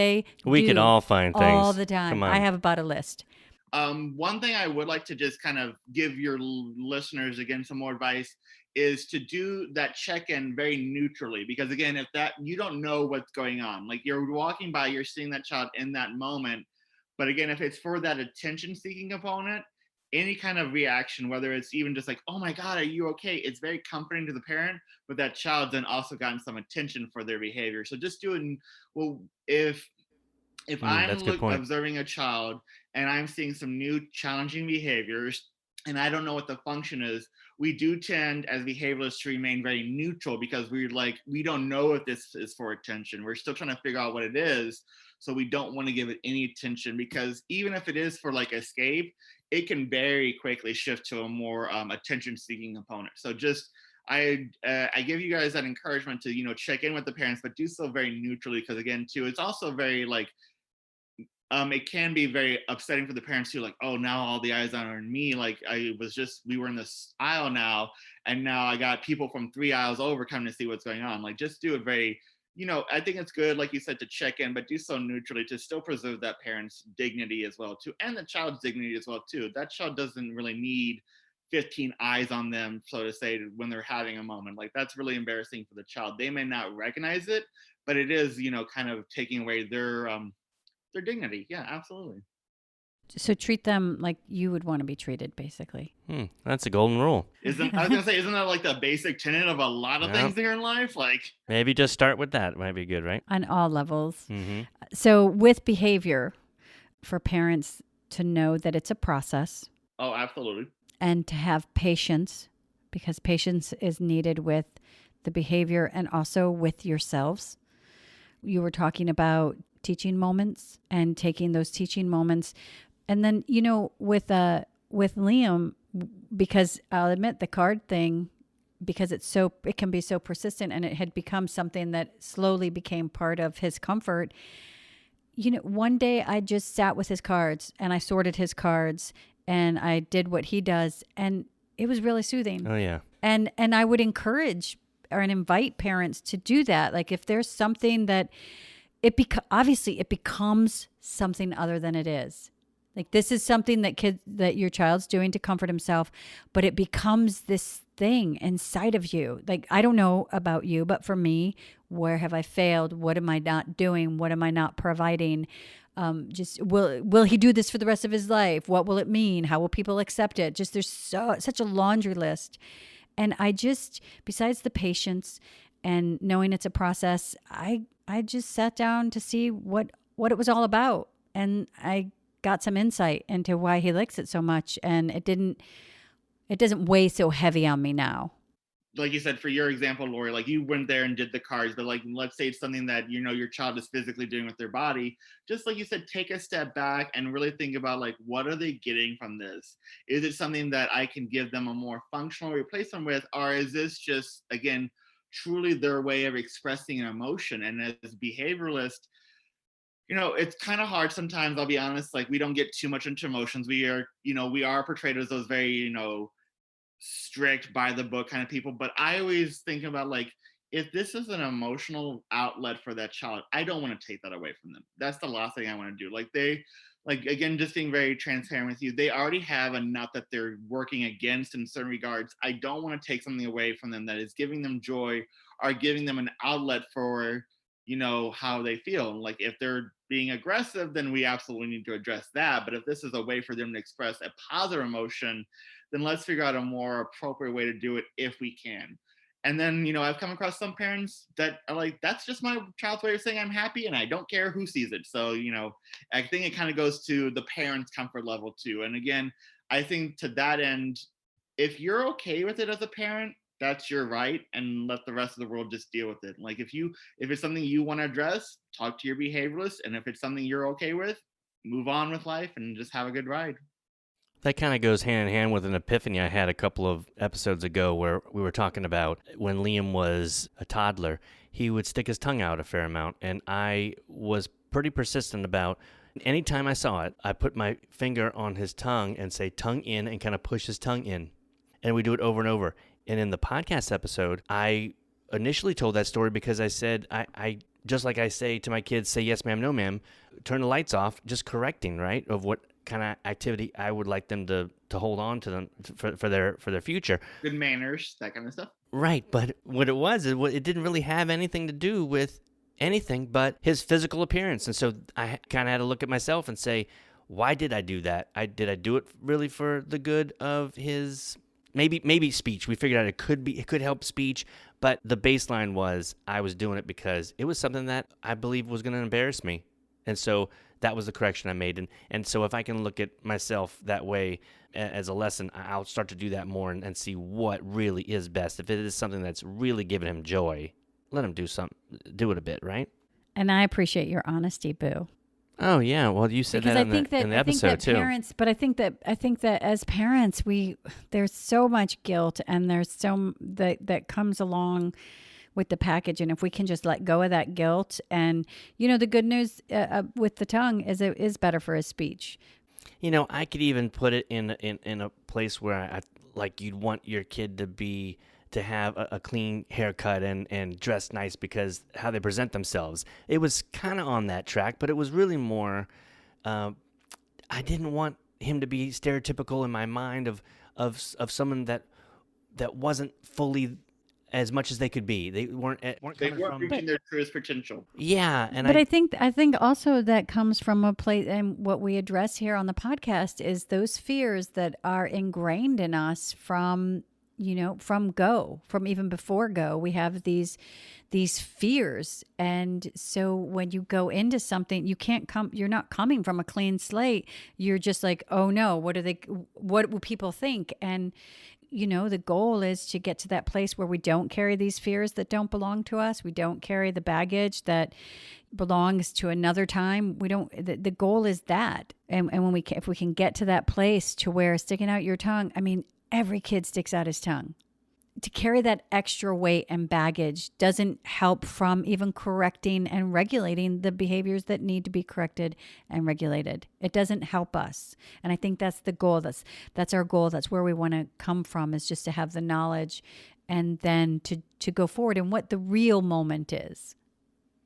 we could all find things all the time. Come on. I have about a list. One thing I would like to just kind of give your listeners, again, some more advice is to do that check-in very neutrally, because again, if that, you don't know what's going on, like you're walking by, you're seeing that child in that moment. But again, if it's for that attention-seeking component, any kind of reaction, whether it's even just like, oh my God, are you okay? It's very comforting to the parent, but that child's then also gotten some attention for their behavior. So just doing, well, if I'm observing a child and I'm seeing some new challenging behaviors and I don't know what the function is, we do tend as behavioralists to remain very neutral, because we don't know if this is for attention. We're still trying to figure out what it is. So we don't want to give it any attention, because even if it is for like escape, it can very quickly shift to a more attention seeking component. So just, I give you guys that encouragement to, check in with the parents, but do so very neutrally. Because again, too, it's also very it can be very upsetting for the parents too, like, oh, now all the eyes are on me. Like we were in this aisle now, and now I got people from 3 aisles over coming to see what's going on. Like, just do it very, I think it's good, like you said, to check in, but do so neutrally to still preserve that parent's dignity as well too, and the child's dignity as well too. That child doesn't really need 15 eyes on them, so to say, when they're having a moment. Like, that's really embarrassing for the child. They may not recognize it, but it is, kind of taking away their dignity. Yeah, absolutely. So treat them like you would want to be treated, basically. That's a golden rule. Isn't that like the basic tenet of a lot of things here in life? Like, maybe just start with that. Might be good, right? On all levels. Mm-hmm. So with behavior, for parents to know that it's a process. Oh, absolutely. and to have patience, because patience is needed with the behavior and also with yourselves. You were talking about teaching moments and taking those teaching moments. And then, with Liam, because I'll admit the card thing, because it can be so persistent, and it had become something that slowly became part of his comfort. One day I just sat with his cards and I sorted his cards and I did what he does, and it was really soothing. Oh yeah. And I would encourage or invite parents to do that. Like, if there's something that obviously it becomes something other than it is. Like, this is something that your child's doing to comfort himself, but it becomes this thing inside of you. Like, I don't know about you, but for me, where have I failed? What am I not doing? What am I not providing? Just will he do this for the rest of his life? What will it mean? How will people accept it? Just there's such a laundry list. And I just, besides the patience and knowing it's a process, I just sat down to see what it was all about. And I got some insight into why he likes it so much. And it doesn't weigh so heavy on me now. Like you said, for your example, Lori, like, you went there and did the cards, but like, let's say it's something that, your child is physically doing with their body. Just like you said, take a step back and really think about, like, what are they getting from this? Is it something that I can give them a more functional replacement with? Or is this just, again, truly their way of expressing an emotion? And as behavioralists, it's kind of hard sometimes, I'll be honest, like, we don't get too much into emotions. We are portrayed as those very, strict, by the book kind of people. But I always think about, like, if this is an emotional outlet for that child, I don't want to take that away from them. That's the last thing I want to do. Again, just being very transparent with you, they already have enough that they're working against in certain regards. I don't want to take something away from them that is giving them joy or giving them an outlet for, how they feel. Like, if they're being aggressive, then we absolutely need to address that. But if this is a way for them to express a positive emotion, then let's figure out a more appropriate way to do it if we can. And then, I've come across some parents that are like, that's just my child's way of saying I'm happy, and I don't care who sees it. So, I think it kind of goes to the parent's comfort level too. And again, I think to that end, if you're okay with it as a parent, that's your right, and let the rest of the world just deal with it. Like, if it's something you want to address, talk to your behavioralist. And if it's something you're okay with, move on with life and just have a good ride. That kind of goes hand in hand with an epiphany I had a couple of episodes ago, where we were talking about when Liam was a toddler, he would stick his tongue out a fair amount. And I was pretty persistent about, anytime I saw it, I put my finger on his tongue and say tongue in, and kind of push his tongue in. And we do it over and over. And in the podcast episode, I initially told that story because I said, I just like I say to my kids, say yes, ma'am, no, ma'am, turn the lights off, just correcting, right, of what kind of activity I would like them to hold on to them for their future. Good manners, that kind of stuff. Right, but what it was, it didn't really have anything to do with anything but his physical appearance. And so I kind of had to look at myself and say, why did I do that? Did I do it really for the good of his... Maybe speech. We figured out it could help speech, but the baseline was I was doing it because it was something that I believe was going to embarrass me. And so that was the correction I made. And so if I can look at myself that way as a lesson, I'll start to do that more and see what really is best. If it is something that's really giving him joy, let him do it a bit, right? And I appreciate your honesty, Boo. Oh yeah, well you said because that in the episode too. But I think that as parents, there's so much guilt, and there's so that comes along with the package. And if we can just let go of that guilt, and the good news with the tongue is it is better for his speech. I could even put it in a place where I like you'd want your kid to have a clean haircut and dress nice because how they present themselves. It was kind of on that track, but it was really more, I didn't want him to be stereotypical in my mind of someone that wasn't fully as much as they could be. They weren't reaching their truest potential. Yeah. But I think also that comes from a place, and what we address here on the podcast is those fears that are ingrained in us from from even before go, we have these fears. And so when you go into something, you're not coming from a clean slate. You're just like, oh no, what will people think? And the goal is to get to that place where we don't carry these fears that don't belong to us. We don't carry the baggage that belongs to another time. The goal is that. And if we can get to that place to where sticking out your tongue, I mean, every kid sticks out his tongue. To carry that extra weight and baggage doesn't help from even correcting and regulating the behaviors that need to be corrected and regulated. It doesn't help us. And I think that's the goal. That's our goal. That's where we want to come from, is just to have the knowledge and then to go forward and what the real moment is.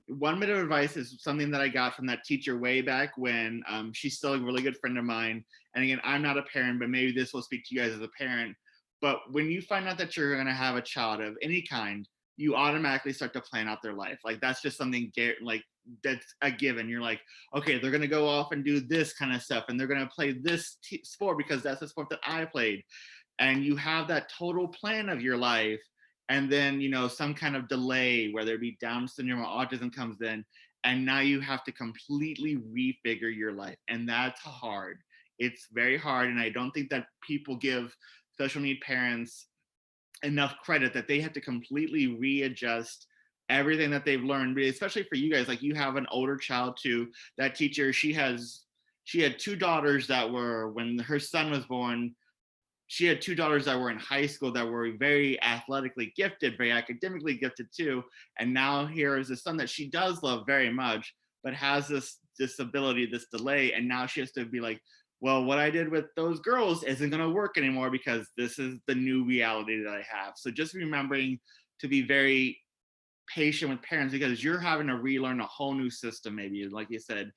One bit of advice is something that I got from that teacher way back when. She's still a really good friend of mine. And again, I'm not a parent, but maybe this will speak to you guys as a parent. But when you find out that you're going to have a child of any kind, you automatically start to plan out their life. Like, that's just something that's a given. You're like, okay, they're going to go off and do this kind of stuff, and they're going to play this sport because that's the sport that I played. And you have that total plan of your life. And then, some kind of delay, whether it be Down syndrome or autism, comes in. And now you have to completely refigure your life. And that's hard. It's very hard. And I don't think that people give special need parents enough credit that they have to completely readjust everything that they've learned, especially for you guys. Like, you have an older child too. That teacher, she had two daughters that were, when her son was born, she had two daughters that were in high school that were very athletically gifted, very academically gifted too. And now here is a son that she does love very much, but has this disability, this delay. And now she has to be like, well, what I did with those girls isn't going to work anymore because this is the new reality that I have. So just remembering to be very patient with parents, because you're having to relearn a whole new system, maybe, like you said.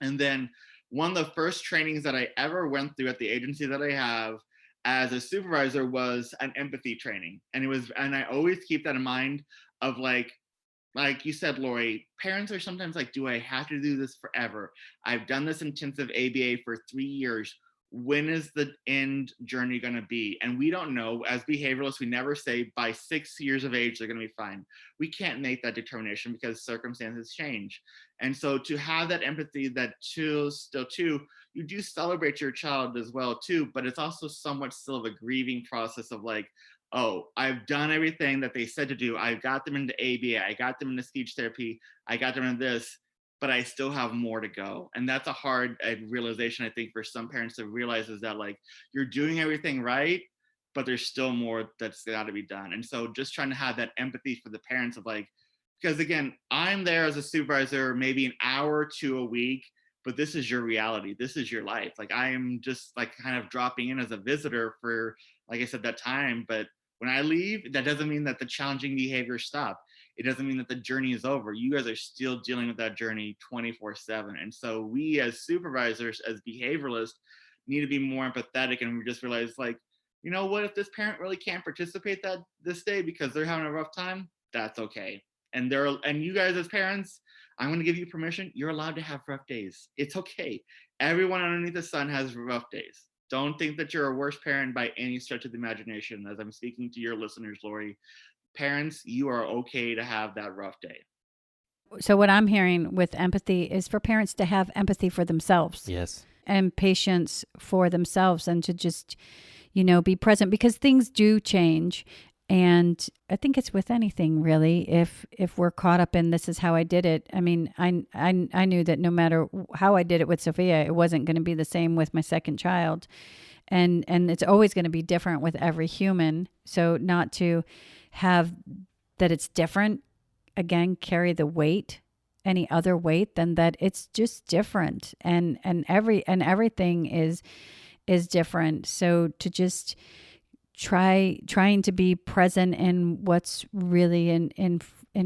And then one of the first trainings that I ever went through at the agency that I have as a supervisor was an empathy training. And I always keep that in mind of like you said, Lori, parents are sometimes like, do I have to do this forever? I've done this intensive ABA for 3 years. When is the end journey going to be? And we don't know. As behavioralists, we never say by 6 years of age, they're going to be fine. We can't make that determination because circumstances change. And so to have that empathy, that still too, you do celebrate your child as well too, but it's also somewhat still of a grieving process of like, oh, I've done everything that they said to do. I got them into ABA. I got them into speech therapy. I got them into this, but I still have more to go. And that's a hard realization, I think, for some parents to realize, is that like, you're doing everything right, but there's still more that's got to be done. And so just trying to have that empathy for the parents of like, because again, I'm there as a supervisor, maybe an hour or two a week, but this is your reality. This is your life. Like, I am just like kind of dropping in as a visitor for, like I said, that time. But when I leave, that doesn't mean that the challenging behaviors stop. It doesn't mean that the journey is over. You guys are still dealing with that journey 24/7. And so we as supervisors, as behavioralists, need to be more empathetic. And we just realize, like, you know what, if this parent really can't participate this day because they're having a rough time, that's okay. And you guys as parents, I'm going to give you permission. You're allowed to have rough days. It's okay. Everyone underneath the sun has rough days. Don't think that you're a worse parent by any stretch of the imagination. As I'm speaking to your listeners, Lori, parents, you are okay to have that rough day. So what I'm hearing with empathy is for parents to have empathy for themselves. Yes. And patience for themselves, and to just, be present, because things do change. And I think it's with anything, really. If we're caught up in this is how I did it. I mean, I knew that no matter how I did it with Sophia, it wasn't going to be the same with my second child. And it's always going to be different with every human. So not to have that it's different, again, carry the weight, any other weight than that it's just different. And everything is different. So to just trying to be present in what's really in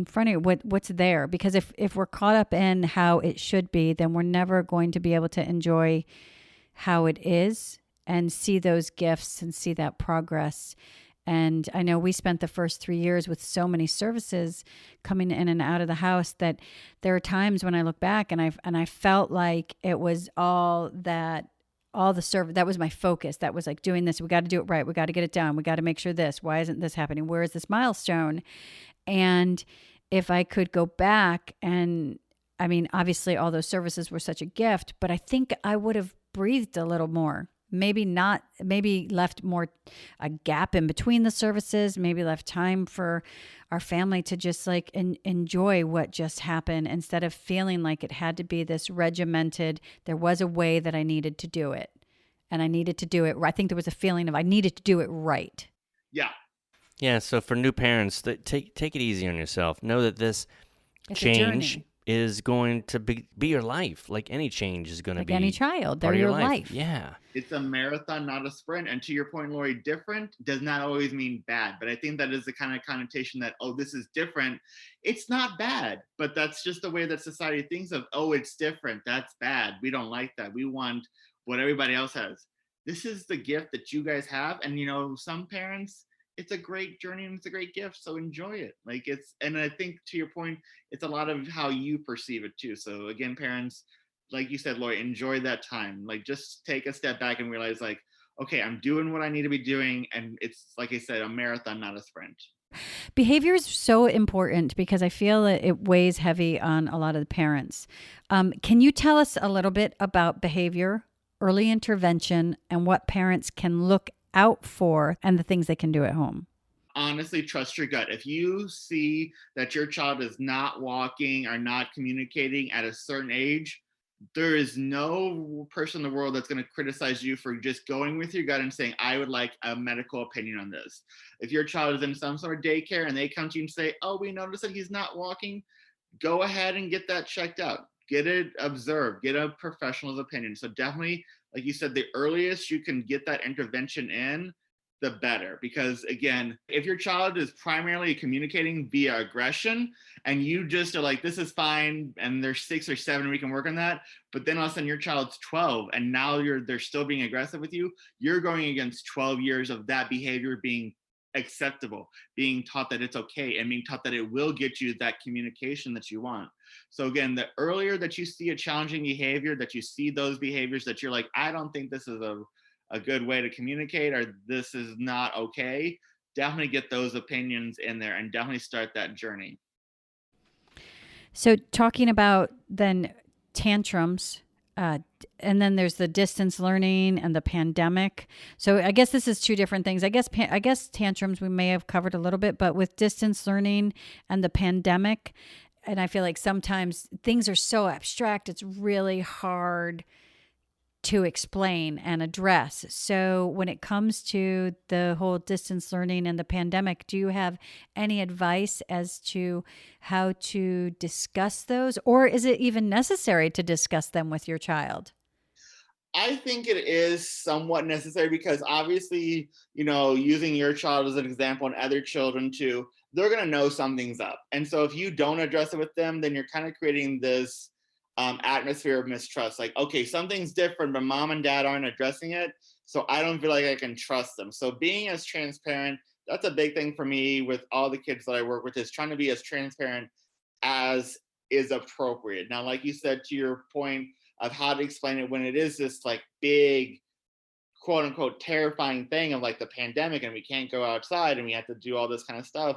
front of you, what's there. Because if we're caught up in how it should be, then we're never going to be able to enjoy how it is and see those gifts and see that progress. And I know we spent the first 3 years with so many services coming in and out of the house that there are times when I look back and I felt like it was all that all the that was my focus. That was like doing this. We got to do it right. We got to get it done. We got to make sure this. Why isn't this happening? Where is this milestone? And if I could go back and, I mean, obviously all those services were such a gift, but I think I would have breathed a little more. Maybe not, maybe left more a gap in between the services, maybe left time for our family to just like enjoy what just happened instead of feeling like it had to be this regimented. There was a way that I needed to do it, and I needed to do it. I think there was a feeling of I needed to do it right. Yeah. Yeah. So for new parents, take it easy on yourself. Know that this It's change is going to be your life. Like any change is going to like be any child. They're part of your your life. Yeah. It's a marathon, not a sprint. And to your point, Lori, different does not always mean bad. But I think that is the kind of connotation that, oh, this is different. It's not bad, but that's just the way that society thinks of, oh, it's different. That's bad. We don't like that. We want what everybody else has. This is the gift that you guys have. And, you know, some parents, it's a great journey and it's a great gift. So enjoy it. Like and I think to your point, it's a lot of how you perceive it too. So again, parents, like you said, Lori, enjoy that time. Like just take a step back and realize like, okay, I'm doing what I need to be doing. And it's, like I said, a marathon, not a sprint. Behavior is so important because I feel that it weighs heavy on a lot of the parents. Can you tell us a little bit about behavior, early intervention, and what parents can look out for and the things they can do at home? Honestly, trust your gut. If you see that your child is not walking or not communicating at a certain age, there is no person in the world that's going to criticize you for just going with your gut and saying, I would like a medical opinion on this. If your child is in some sort of daycare and they come to you and say, oh, we noticed that he's not walking, go ahead and get that checked out. Get it observed, get a professional's opinion. So definitely, like you said, the earliest you can get that intervention in, the better. Because again, if your child is primarily communicating via aggression and you just are like, this is fine, and they're 6 or 7, we can work on that. But then all of a sudden your child's 12 and now they're still being aggressive with you. You're going against 12 years of that behavior being acceptable, being taught that it's okay, and being taught that it will get you that communication that you want. So again, the earlier that you see a challenging behavior, that you see those behaviors that you're like, I don't think this is a good way to communicate, or this is not okay, definitely get those opinions in there and definitely start that journey. So talking about then tantrums, and then there's the distance learning and the pandemic. So I guess this is two different things. I guess tantrums we may have covered a little bit, but with distance learning and the pandemic, and I feel like sometimes things are so abstract, it's really hard to explain and address. So when it comes to the whole distance learning and the pandemic, do you have any advice as to how to discuss those, or is it even necessary to discuss them with your child? I think it is somewhat necessary because obviously, you know, using your child as an example and other children too, they're going to know something's up. And so if you don't address it with them, then you're kind of creating this atmosphere of mistrust. Like, okay, something's different, but mom and dad aren't addressing it. So I don't feel like I can trust them. So being as transparent, that's a big thing for me with all the kids that I work with, is trying to be as transparent as is appropriate. Now, like you said, to your point of how to explain it when it is this like big, quote unquote, terrifying thing of like the pandemic and we can't go outside and we have to do all this kind of stuff.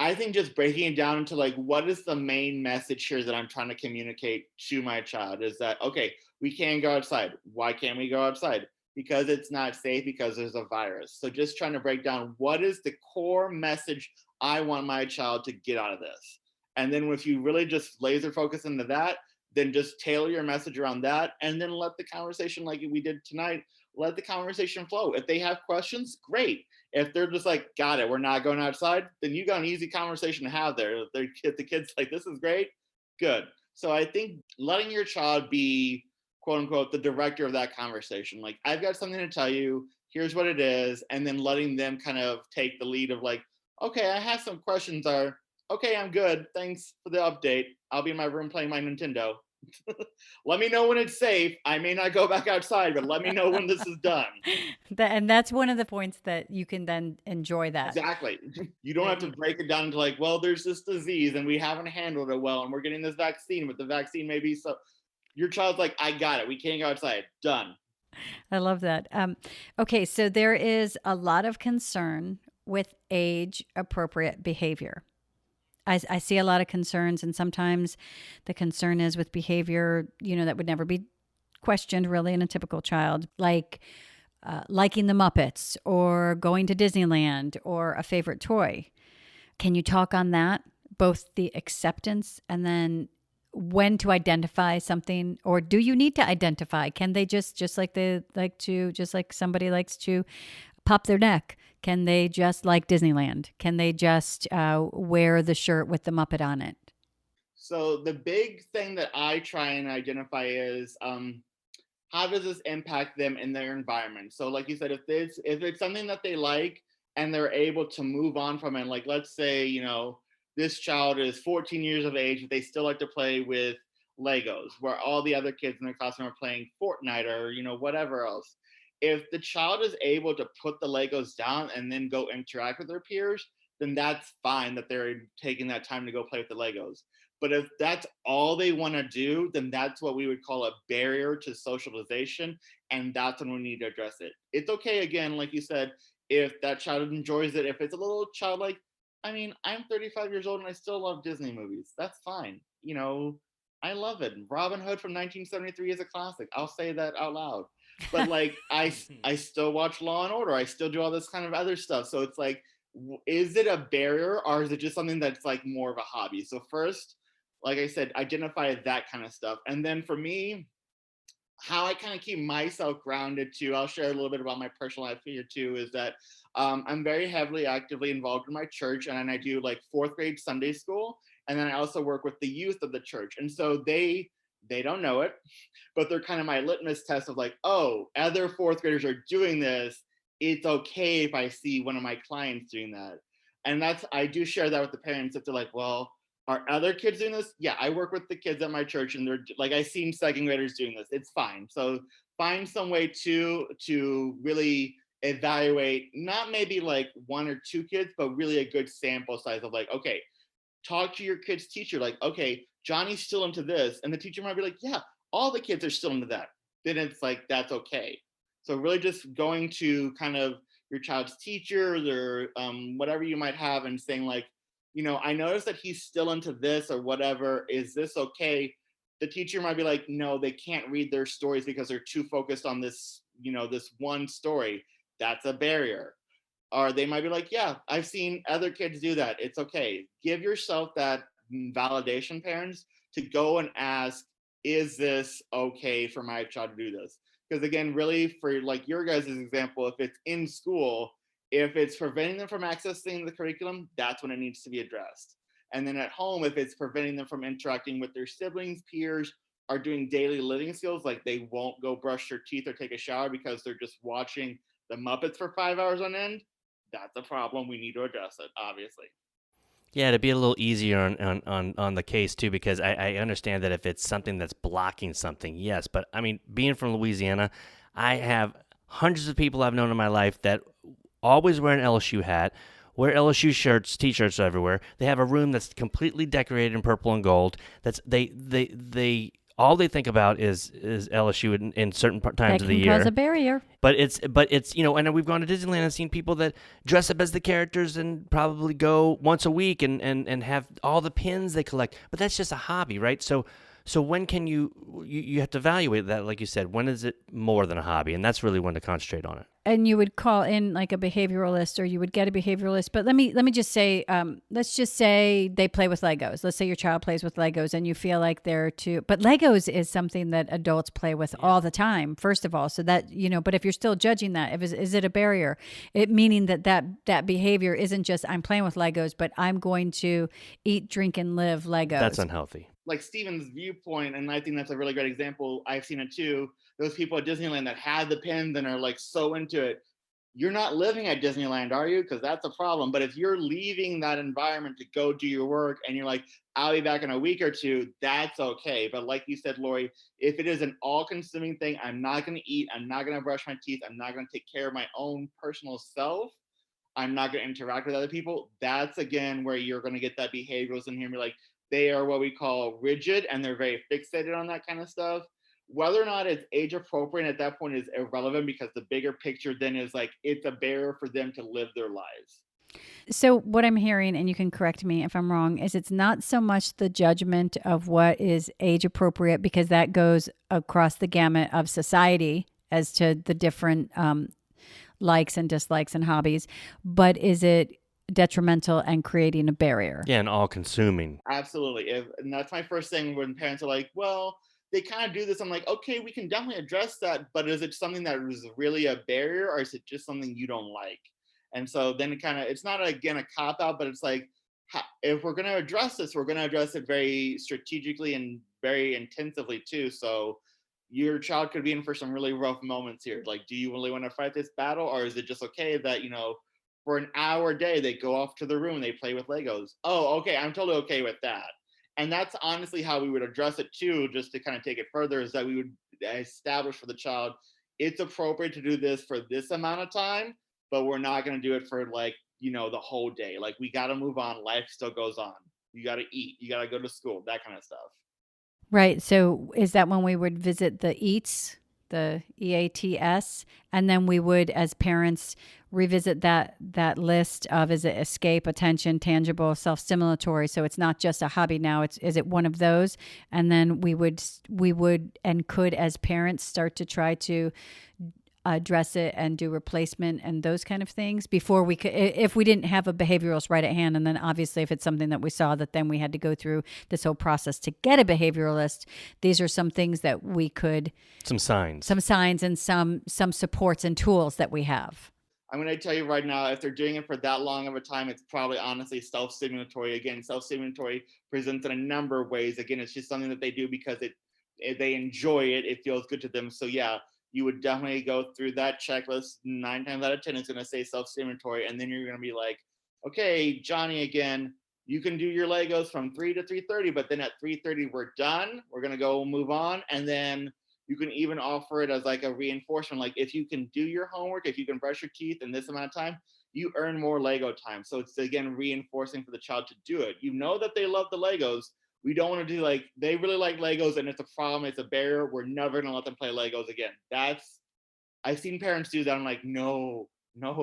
I think just breaking it down into like, what is the main message here that I'm trying to communicate to my child is that, okay, we can't go outside. Why can't we go outside? Because it's not safe, because there's a virus. So just trying to break down what is the core message I want my child to get out of this. And then if you really just laser focus into that, then just tailor your message around that, and then let the conversation, like we did tonight, let the conversation flow. If they have questions, great. If they're just like, got it, we're not going outside, then you got an easy conversation to have there. If the kid's like, this is great, good. So I think letting your child be, quote unquote, the director of that conversation. Like, I've got something to tell you, here's what it is. And then letting them kind of take the lead of like, okay, I have some questions, are, okay, I'm good. Thanks for the update. I'll be in my room playing my Nintendo. Let me know when it's safe. I may not go back outside, but let me know when this is done. And that's one of the points that you can then enjoy that. Exactly. You don't have to break it down into like, well, there's this disease and we haven't handled it well and we're getting this vaccine, but the vaccine may be so. Your child's like, I got it. We can't go outside. Done. I love that. Okay, so there is a lot of concern with age appropriate behavior. I see a lot of concerns, and sometimes the concern is with behavior, that would never be questioned really in a typical child, like liking the Muppets or going to Disneyland or a favorite toy. Can you talk on that? Both the acceptance and then when to identify something, or do you need to identify? Can they just like they like to, just like somebody likes to pop their neck? Can they just like Disneyland? Can they just wear the shirt with the Muppet on it? So the big thing that I try and identify is how does this impact them in their environment? So like you said, if it's something that they like and they're able to move on from it, like let's say, this child is 14 years of age, but they still like to play with Legos, where all the other kids in the classroom are playing Fortnite or, whatever else. If the child is able to put the Legos down and then go interact with their peers, then that's fine that they're taking that time to go play with the Legos. But if that's all they want to do, then that's what we would call a barrier to socialization. And that's when we need to address it. It's okay, again, like you said, if that child enjoys it, if it's a little childlike, I mean, I'm 35 years old and I still love Disney movies. That's fine. I love it. Robin Hood from 1973 is a classic. I'll say that out loud. But like, I still watch Law and Order. I still do all this kind of other stuff. So it's like, is it a barrier or is it just something that's like more of a hobby? So first, like I said, identify that kind of stuff. And then for me, how I kind of keep myself grounded too, I'll share a little bit about my personal life here too, is that I'm very heavily actively involved in my church, and I do like fourth grade Sunday school. And then I also work with the youth of the church. And so they don't know it, but they're kind of my litmus test of like, oh, other fourth graders are doing this. It's okay if I see one of my clients doing that. And I do share that with the parents if they're like, well, are other kids doing this? Yeah, I work with the kids at my church, and they're like, I've seen second graders doing this. It's fine. So find some way to really evaluate, not maybe like one or two kids, but really a good sample size of like, okay, talk to your kid's teacher, like, okay, Johnny's still into this. And the teacher might be like, yeah, all the kids are still into that. Then it's like, that's okay. So really just going to kind of your child's teacher or whatever you might have and saying like, I noticed that he's still into this or whatever. Is this okay? The teacher might be like, no, they can't read their stories because they're too focused on this, this one story. That's a barrier. Or they might be like, yeah, I've seen other kids do that. It's okay. Give yourself that validation, parents, to go and ask, is this okay for my child to do this? Because again, really for like your guys' example, if it's in school, if it's preventing them from accessing the curriculum, that's when it needs to be addressed. And then at home, if it's preventing them from interacting with their siblings, peers, or doing daily living skills, like they won't go brush their teeth or take a shower because they're just watching the Muppets for 5 hours on end, that's a problem. We need to address it, obviously. Yeah, to be a little easier on the case too, because I understand that if it's something that's blocking something, yes. But I mean, being from Louisiana, I have hundreds of people I've known in my life that always wear an LSU hat, wear LSU shirts, t-shirts everywhere. They have a room that's completely decorated in purple and gold. That's they all they think about is LSU in certain times That of the can year. cause a barrier. But it's and we've gone to Disneyland and seen people that dress up as the characters and probably go once a week and have all the pins they collect. But that's just a hobby, right? So when can you have to evaluate that, like you said, when is it more than a hobby? And that's really when to concentrate on it. And you would call in like a behavioralist, or you would get a behavioralist. But let me just say, let's just say they play with Legos. Let's say your child plays with Legos and you feel like they're too, but Legos is something that adults play with all the time, first of all. So that, but if you're still judging that, is it a barrier? It meaning that behavior isn't just I'm playing with Legos, but I'm going to eat, drink, and live Legos. That's unhealthy. Like Steven's viewpoint, and I think that's a really great example. I've seen it too. Those people at Disneyland that had the pins and are like so into it. You're not living at Disneyland, are you? Because that's a problem. But if you're leaving that environment to go do your work and you're like, I'll be back in a week or two, that's okay. But like you said, Lori, if it is an all-consuming thing, I'm not going to eat, I'm not going to brush my teeth, I'm not going to take care of my own personal self, I'm not going to interact with other people, that's again where you're going to get that behaviorals in here and be like, they are what we call rigid and they're very fixated on that kind of stuff. Whether or not it's age appropriate at that point is irrelevant, because the bigger picture then is like it's a barrier for them to live their lives. So what I'm hearing, and you can correct me if I'm wrong, is it's not so much the judgment of what is age appropriate, because that goes across the gamut of society as to the different likes and dislikes and hobbies, but is it detrimental and creating a barrier? Yeah, and all consuming. Absolutely. And that's my first thing when parents are like, well, they kind of do this. I'm like, okay, we can definitely address that, but is it something that is really a barrier, or is it just something you don't like? And so then it's not, again, a cop out, but it's like, if we're going to address this, we're going to address it very strategically and very intensively too. So your child could be in for some really rough moments here. Like, do you really want to fight this battle, or is it just okay that, for an hour a day, they go off to the room, they play with Legos? Oh, okay, I'm totally okay with that. And that's honestly how we would address it too, just to kind of take it further, is that we would establish for the child, it's appropriate to do this for this amount of time, but we're not going to do it for the whole day. Like, we got to move on. Life still goes on. You got to eat. You got to go to school, that kind of stuff. Right. So is that when we would visit the EATS, the EATS, and then we would, as parents, revisit that list of, is it escape, attention, tangible, self-stimulatory? So it's not just a hobby now. Is it one of those? And then we would and could, as parents, start to try to address it and do replacement and those kind of things before we could, if we didn't have a behavioralist right at hand. And then obviously if it's something that we saw that then we had to go through this whole process to get a behavioralist, these are some things that we could, some signs and some supports and tools that we have. I'm going to tell you right now, if they're doing it for that long of a time, it's probably honestly self-stimulatory. Again, self-stimulatory presents in a number of ways. Again, it's just something that they do because they enjoy it. It feels good to them. So yeah, you would definitely go through that checklist. 9 times out of 10, it's going to say self-stimulatory. And then you're going to be like, okay, Johnny, again, you can do your Legos from 3 to 3:30, but then at 3:30, we're done. We're going to go move on. And then you can even offer it as like a reinforcement. Like, if you can do your homework, if you can brush your teeth in this amount of time, you earn more Lego time. So it's, again, reinforcing for the child to do it. You know that they love the Legos. We don't want to do like, they really like Legos and it's a problem, it's a barrier, we're never going to let them play Legos again. I've seen parents do that. I'm like, no,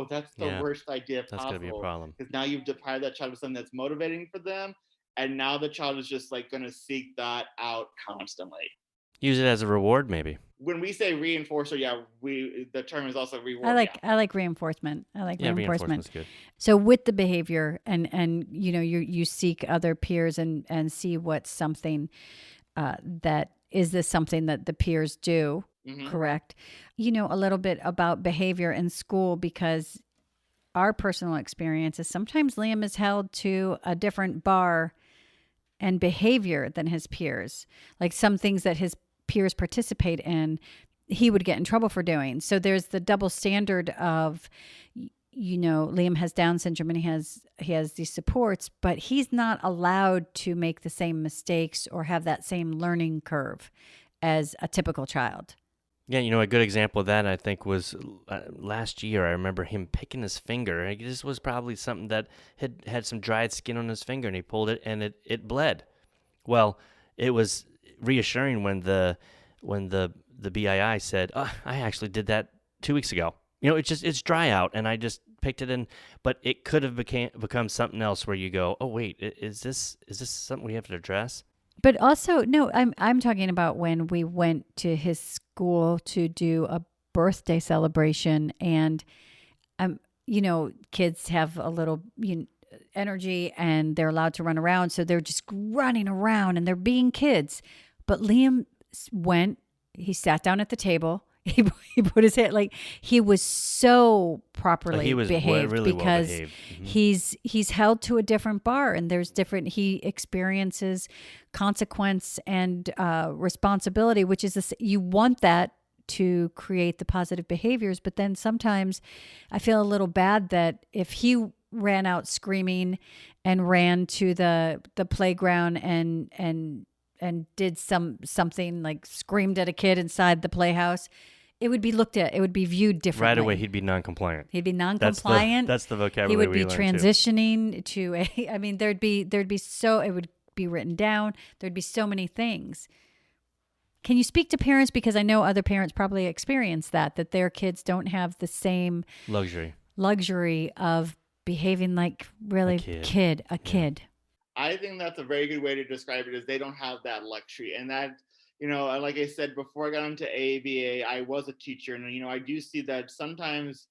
that's the worst idea possible. That's going to be a problem. Because now you've deprived that child of something that's motivating for them. And now the child is just like going to seek that out constantly. Use it as a reward, maybe. When we say reinforcer, the term is also reward. I like reinforcement. Reinforcement's good. So with the behavior and you seek other peers and see what's something that is this something that the peers do, correct? A little bit about behavior in school, because our personal experience is sometimes Liam is held to a different bar and behavior than his peers. Like some things that his peers participate in, he would get in trouble for doing. So there's the double standard of, Liam has Down syndrome and he has these supports, but he's not allowed to make the same mistakes or have that same learning curve as a typical child. Yeah, a good example of that, I think, was last year. I remember him picking his finger. This was probably something that had some dried skin on his finger, and he pulled it, and it bled. Well, it was reassuring when the BII said, "Oh, I actually did that 2 weeks ago. It's dry out, and I just picked it in." But it could have become something else where you go, "Oh, wait, is this something we have to address?" But also, no, I'm talking about when we went to his school to do a birthday celebration, and kids have a little energy and they're allowed to run around, so they're just running around and they're being kids. But Liam he sat down at the table. He put his head, like, he was so properly behaved, really because well behaved. He's held to a different bar, and he experiences consequence and responsibility, which is you want that to create the positive behaviors. But then sometimes I feel a little bad that if he ran out screaming and ran to the playground and did something like screamed at a kid inside the playhouse, it would be looked at. It would be viewed differently. Right away, he'd be non-compliant. That's the vocabulary. He would be transitioning to a. I mean, there'd be so. It would be written down. There'd be so many things. Can you speak to parents? Because I know other parents probably experience that their kids don't have the same luxury of behaving like really a kid. I think that's a very good way to describe it, is they don't have that luxury. And that, like I said, before I got into ABA, I was a teacher. And, I do see that sometimes,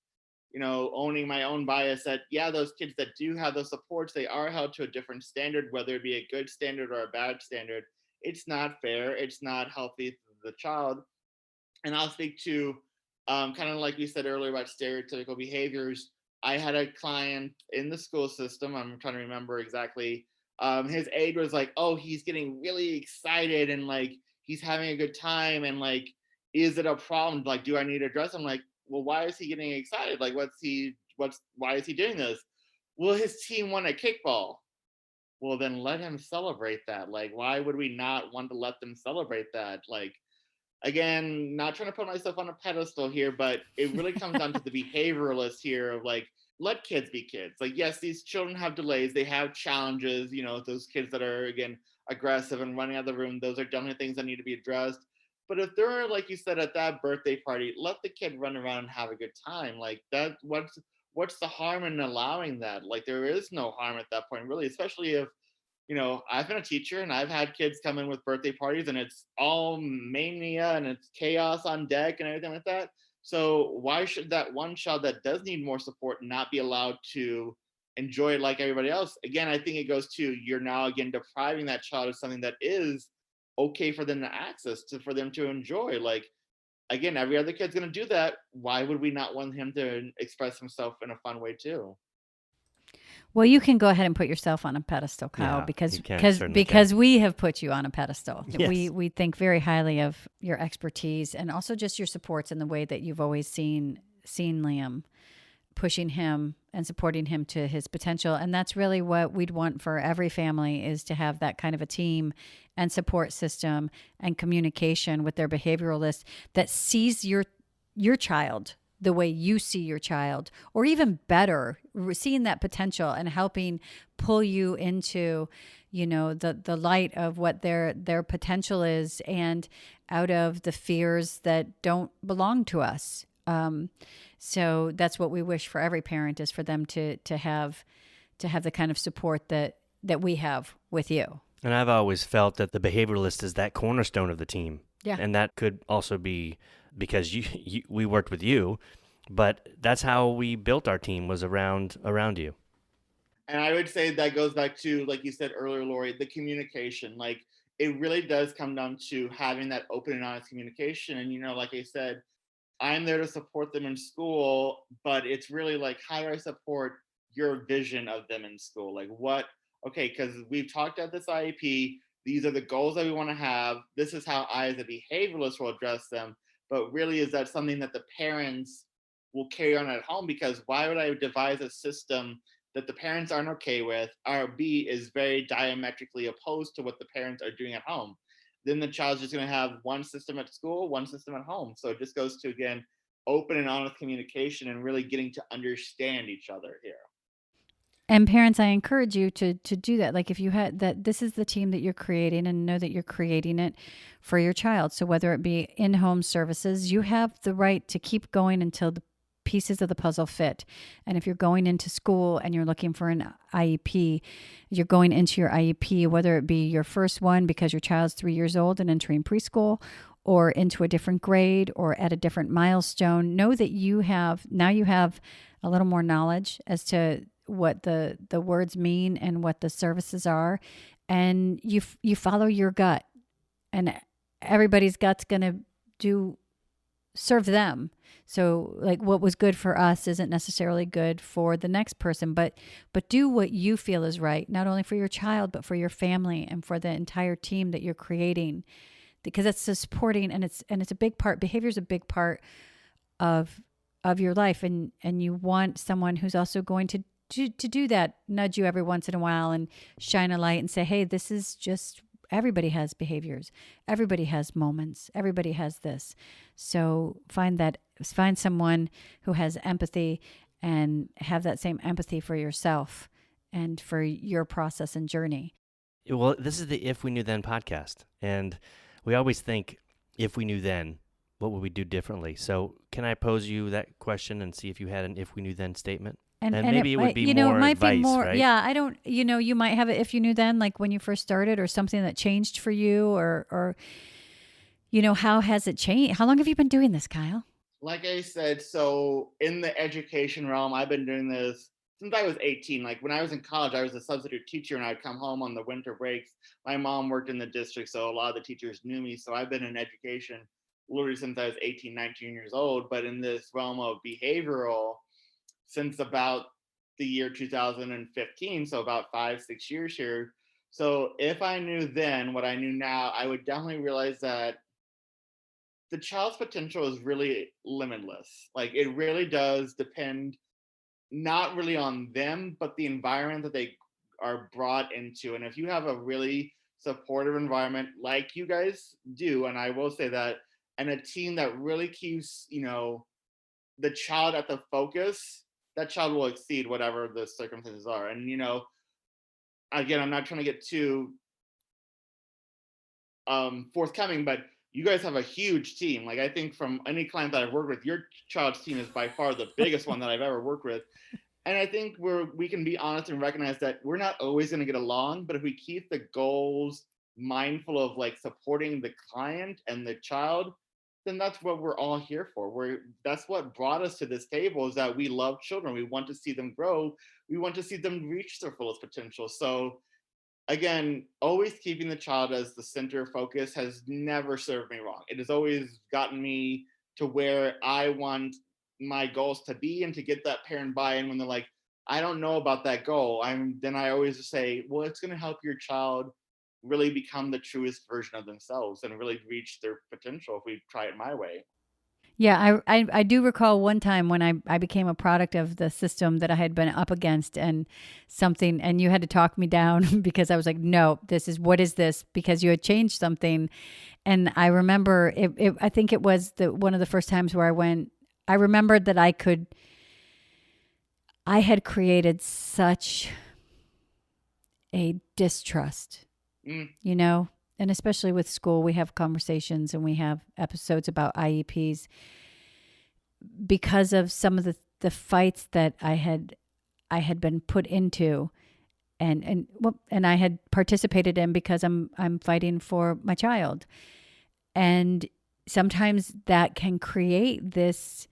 owning my own bias, that, yeah, those kids that do have those supports, they are held to a different standard, whether it be a good standard or a bad standard. It's not fair. It's not healthy for the child. And I'll speak to kind of like you said earlier about stereotypical behaviors. I had a client in the school system. I'm trying to remember exactly. His aide was like, "Oh, he's getting really excited and like he's having a good time, and like, is it a problem? Like, do I need to address him?" Like, well, why is he getting excited? Like, why is he doing this? Well, his team won a kickball. Well, then let him celebrate that. Like, why would we not want to let them celebrate that? Like, again, not trying to put myself on a pedestal here, but it really comes down to the behavioralist here of like, let kids be kids. Like, yes, these children have delays, they have challenges, those kids that are, again, aggressive and running out of the room, those are definitely things that need to be addressed. But if they're, like you said, at that birthday party, let the kid run around and have a good time. Like, that, what's the harm in allowing that? Like, there is no harm at that point, really, especially if, I've been a teacher and I've had kids come in with birthday parties and it's all mania and it's chaos on deck and everything like that. So why should that one child that does need more support not be allowed to enjoy it like everybody else? Again, I think it goes to, you're now again depriving that child of something that is okay for them to access to, for them to enjoy. Like, again, every other kid's going to do that. Why would we not want him to express himself in a fun way too? Well, you can go ahead and put yourself on a pedestal, Kyle, because we have put you on a pedestal. Yes. We think very highly of your expertise and also just your supports and the way that you've always seen Liam, pushing him and supporting him to his potential. And that's really what we'd want for every family, is to have that kind of a team and support system and communication with their behavioralist that sees your child the way you see your child, or even better, seeing that potential and helping pull you into, the light of what their potential is, and out of the fears that don't belong to us. So that's what we wish for every parent, is for them to have the kind of support that we have with you. And I've always felt that the behavioralist is that cornerstone of the team. Yeah. And that could also be because we worked with you, but that's how we built our team, was around you. And I would say that goes back to, like you said earlier, Lori, the communication. Like, it really does come down to having that open and honest communication. And, like I said, I'm there to support them in school, but it's really like, how do I support your vision of them in school? Like, because we've talked at this IEP, these are the goals that we want to have. This is how I, as a behavioralist, will address them. But really, is that something that the parents will carry on at home? Because why would I devise a system that the parents aren't okay with, or B, is very diametrically opposed to what the parents are doing at home? Then the child's just going to have one system at school, one system at home. So it just goes to, again, open and honest communication and really getting to understand each other here. And parents, I encourage you to do that. Like, if you had that, this is the team that you're creating, and know that you're creating it for your child. So whether it be in-home services, you have the right to keep going until the pieces of the puzzle fit. And if you're going into school and you're looking for an IEP, you're going into your IEP, whether it be your first one because your child's 3 years old and entering preschool, or into a different grade or at a different milestone, know that you have a little more knowledge as to what the words mean and what the services are, and you follow your gut, and everybody's gut's going to serve them. So like, what was good for us isn't necessarily good for the next person, but do what you feel is right, not only for your child, but for your family and for the entire team that you're creating, because it's supporting, and it's a big part. Behavior is a big part of your life, and you want someone who's also going to do that, nudge you every once in a while and shine a light and say, hey, this is just, everybody has behaviors. Everybody has moments. Everybody has this. So find someone who has empathy, and have that same empathy for yourself and for your process and journey. Well, this is the If We Knew Then podcast. And we always think if we knew then, what would we do differently? So can I pose you that question and see if you had an if we knew then statement? And maybe it would be it more might be advice, more, right? yeah, I don't, you might have it if you knew then, like when you first started, or something that changed for you, or how has it changed? How long have you been doing this, Kyle? Like I said, so in the education realm, I've been doing this since I was 18. Like when I was in college, I was a substitute teacher and I'd come home on the winter breaks. My mom worked in the district, so a lot of the teachers knew me. So I've been in education literally since I was 18, 19 years old. But in this realm of behavioral, since about the year 2015, so about 5, 6 years here. So if I knew then what I knew now, I would definitely realize that the child's potential is really limitless. Like it really does depend not really on them, but the environment that they are brought into. And if you have a really supportive environment like you guys do, and I will say that, and a team that really keeps, the child at the focus, that child will exceed whatever the circumstances are. And, again, I'm not trying to get too forthcoming, but you guys have a huge team. Like I think from any client that I've worked with, your child's team is by far the biggest one that I've ever worked with. And I think we can be honest and recognize that we're not always going to get along, but if we keep the goals mindful of like supporting the client and the child, then that's what we're all here for. That's what brought us to this table, is that we love children. We want to see them grow. We want to see them reach their fullest potential. So again, always keeping the child as the center focus has never served me wrong. It has always gotten me to where I want my goals to be, and to get that parent buy-in when they're like, I don't know about that goal. Then I always say, well, it's going to help your child really become the truest version of themselves and really reach their potential if we try it my way. Yeah, I do recall one time when I became a product of the system that I had been up against, and you had to talk me down because I was like, no, what is this? Because you had changed something. And I remember I think it was one of the first times where I remembered that I had created such a distrust, Mm. And especially with school, we have conversations and we have episodes about IEPs because of some of the fights that I had been put into, and I had participated in, because I'm fighting for my child. And sometimes that can create this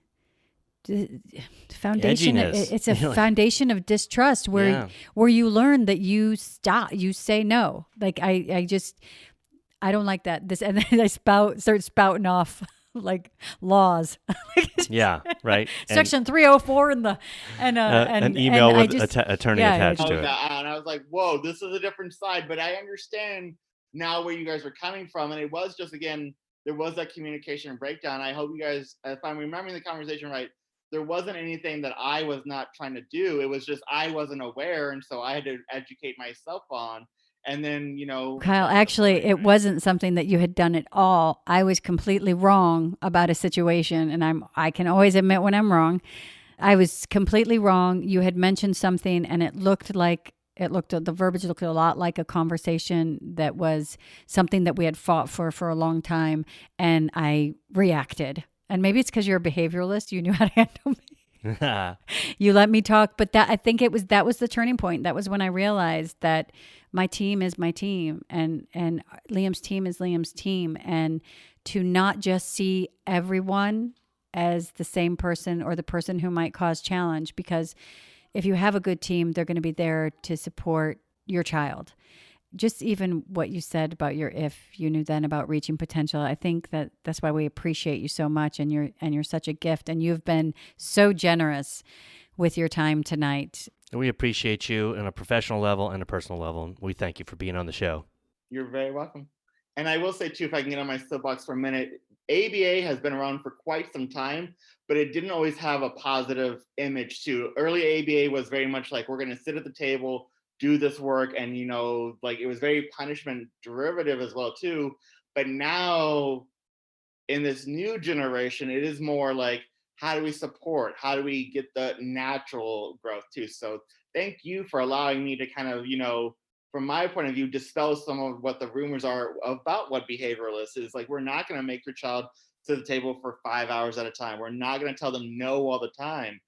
foundation. Edginess. It's a foundation of distrust where you learn that you say no. Like I don't like that. And then I start spouting off like laws. Yeah, right. Section 304 and an email and with attorney attached to it. And I was like, whoa, this is a different side. But I understand now where you guys are coming from. And it was just, again, there was that communication breakdown. I hope you guys, if I'm remembering the conversation right, there wasn't anything that I was not trying to do. It was just I wasn't aware. And so I had to educate myself on. And then, Kyle, actually, it wasn't something that you had done at all. I was completely wrong about a situation, and I can always admit when I'm wrong. I was completely wrong. You had mentioned something, and the verbiage looked a lot like a conversation that was something that we had fought for a long time, and I reacted. And maybe it's because you're a behavioralist. You knew how to handle me. You let me talk, but I think that was the turning point. That was when I realized that my team is my team, and Liam's team is Liam's team, and to not just see everyone as the same person or the person who might cause challenge, because if you have a good team, they're going to be there to support your child. Just even what you said about if you knew then about reaching potential, I think that's why we appreciate you so much, and you're such a gift, and you've been so generous with your time tonight. We appreciate you on a professional level and a personal level, and we thank you for being on the show. You're very welcome. And I will say too, if I can get on my soapbox for a minute, ABA has been around for quite some time, but it didn't always have a positive image too. Early ABA was very much like, we're going to sit at the table, do this work, and like it was very punishment derivative as well too. But now in this new generation, it is more like, how do we support? How do we get the natural growth too? So thank you for allowing me to kind of, from my point of view, dispel some of what the rumors are about what behavioralist is. Like, we're not going to make your child to the table for 5 hours at a time. We're not going to tell them no all the time.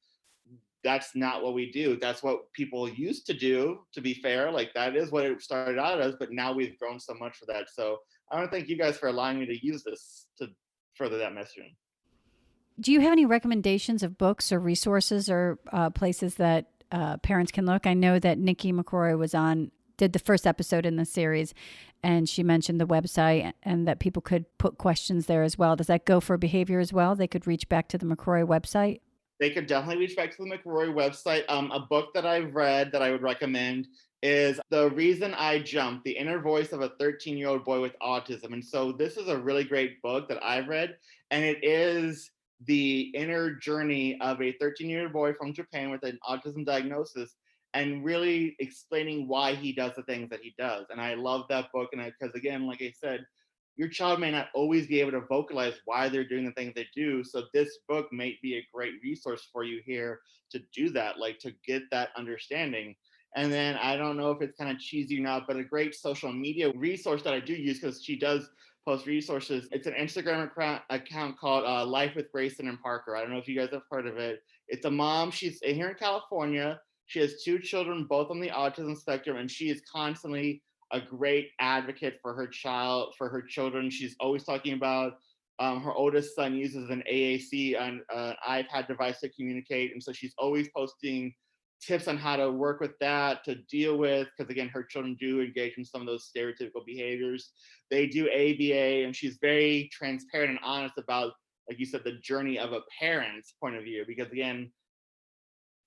That's not what we do. That's what people used to do, to be fair. Like, that is what it started out as, but now we've grown so much for that. So I want to thank you guys for allowing me to use this to further that messaging. Do you have any recommendations of books or resources or places that parents can look? I know that Nikki McRory did the first episode in the series, and she mentioned the website and that people could put questions there as well. Does that go for behavior as well? They could reach back to the McRory website? They could definitely reach back to the McRory website. A book that I've read that I would recommend is The Reason I Jumped, The Inner Voice of a 13-Year-Old Boy with Autism. And so this is a really great book that I've read, and it is the inner journey of a 13-year-old boy from Japan with an autism diagnosis, and really explaining why he does the things that he does. And I love that book, and because again, like I said, your child may not always be able to vocalize why they're doing the things they do. So this book may be a great resource for you here to do that, like to get that understanding. And then I don't know if it's kind of cheesy or not, but a great social media resource that I do use, because she does post resources. It's an Instagram account called Life with Grayson and Parker. I don't know if you guys have heard of it. It's a mom. She's here in California. She has 2 children, both on the autism spectrum, and she is constantly a great advocate for her children. She's always talking about her oldest son uses an AAC, an iPad device to communicate. And so she's always posting tips on how to work with that, to deal with, because again, her children do engage in some of those stereotypical behaviors. They do ABA, and she's very transparent and honest about, like you said, the journey of a parent's point of view. Because again,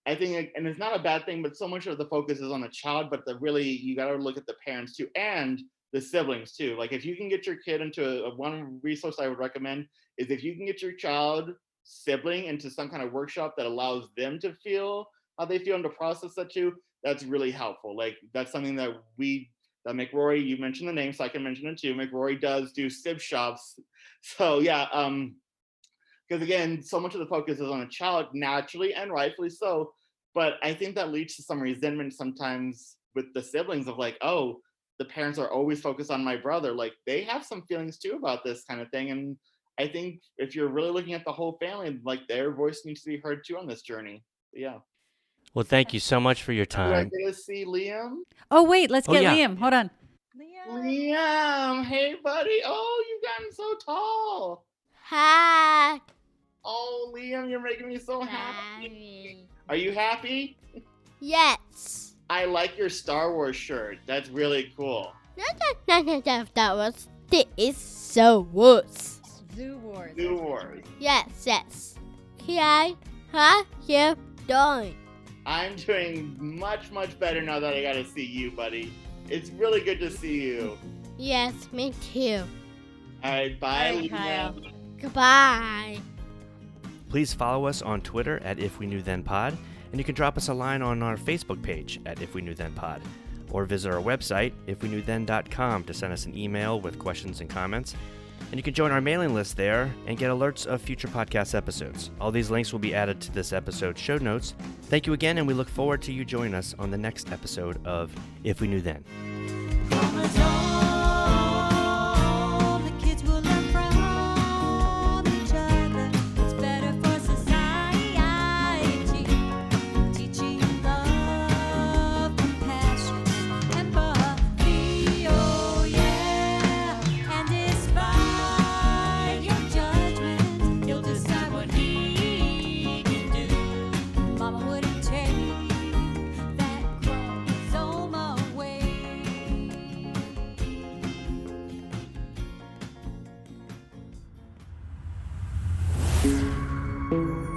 I think, and it's not a bad thing, but so much of the focus is on the child, but you got to look at the parents too, and the siblings too. Like, if you can get your kid into one resource I would recommend is if you can get your child sibling into some kind of workshop that allows them to feel how they feel and to process that too, that's really helpful. Like, that's something that McRory, you mentioned the name, so I can mention it too. McRory does do sib shops. So yeah, because again, so much of the focus is on a child, naturally and rightfully so. But I think that leads to some resentment sometimes with the siblings of like, oh, the parents are always focused on my brother. Like, they have some feelings too about this kind of thing. And I think if you're really looking at the whole family, like, their voice needs to be heard too on this journey. Yeah. Well, thank you so much for your Do I time. get to see Liam? Oh, wait, let's get yeah. Liam. Hold on. Liam, hey buddy. Oh, you've gotten so tall. Hi. Oh, Liam, you're making me so happy. Are you happy? Yes. I like your Star Wars shirt. That's really cool. That was this so Wars. Zoo Wars. Zoo Wars. Yes. How you doing? I'm doing much, much better now that I got to see you, buddy. It's really good to see you. Yes, me too. All right, bye, Bye, Liam. Kyle. Goodbye. Please follow us on Twitter at If We Knew Then Pod, and you can drop us a line on our Facebook page at If We Knew Then Pod, or visit our website, ifweknewthen.com, to send us an email with questions and comments. And you can join our mailing list there and get alerts of future podcast episodes. All these links will be added to this episode's show notes. Thank you again, and we look forward to you joining us on the next episode of If We Knew Then. Thank you.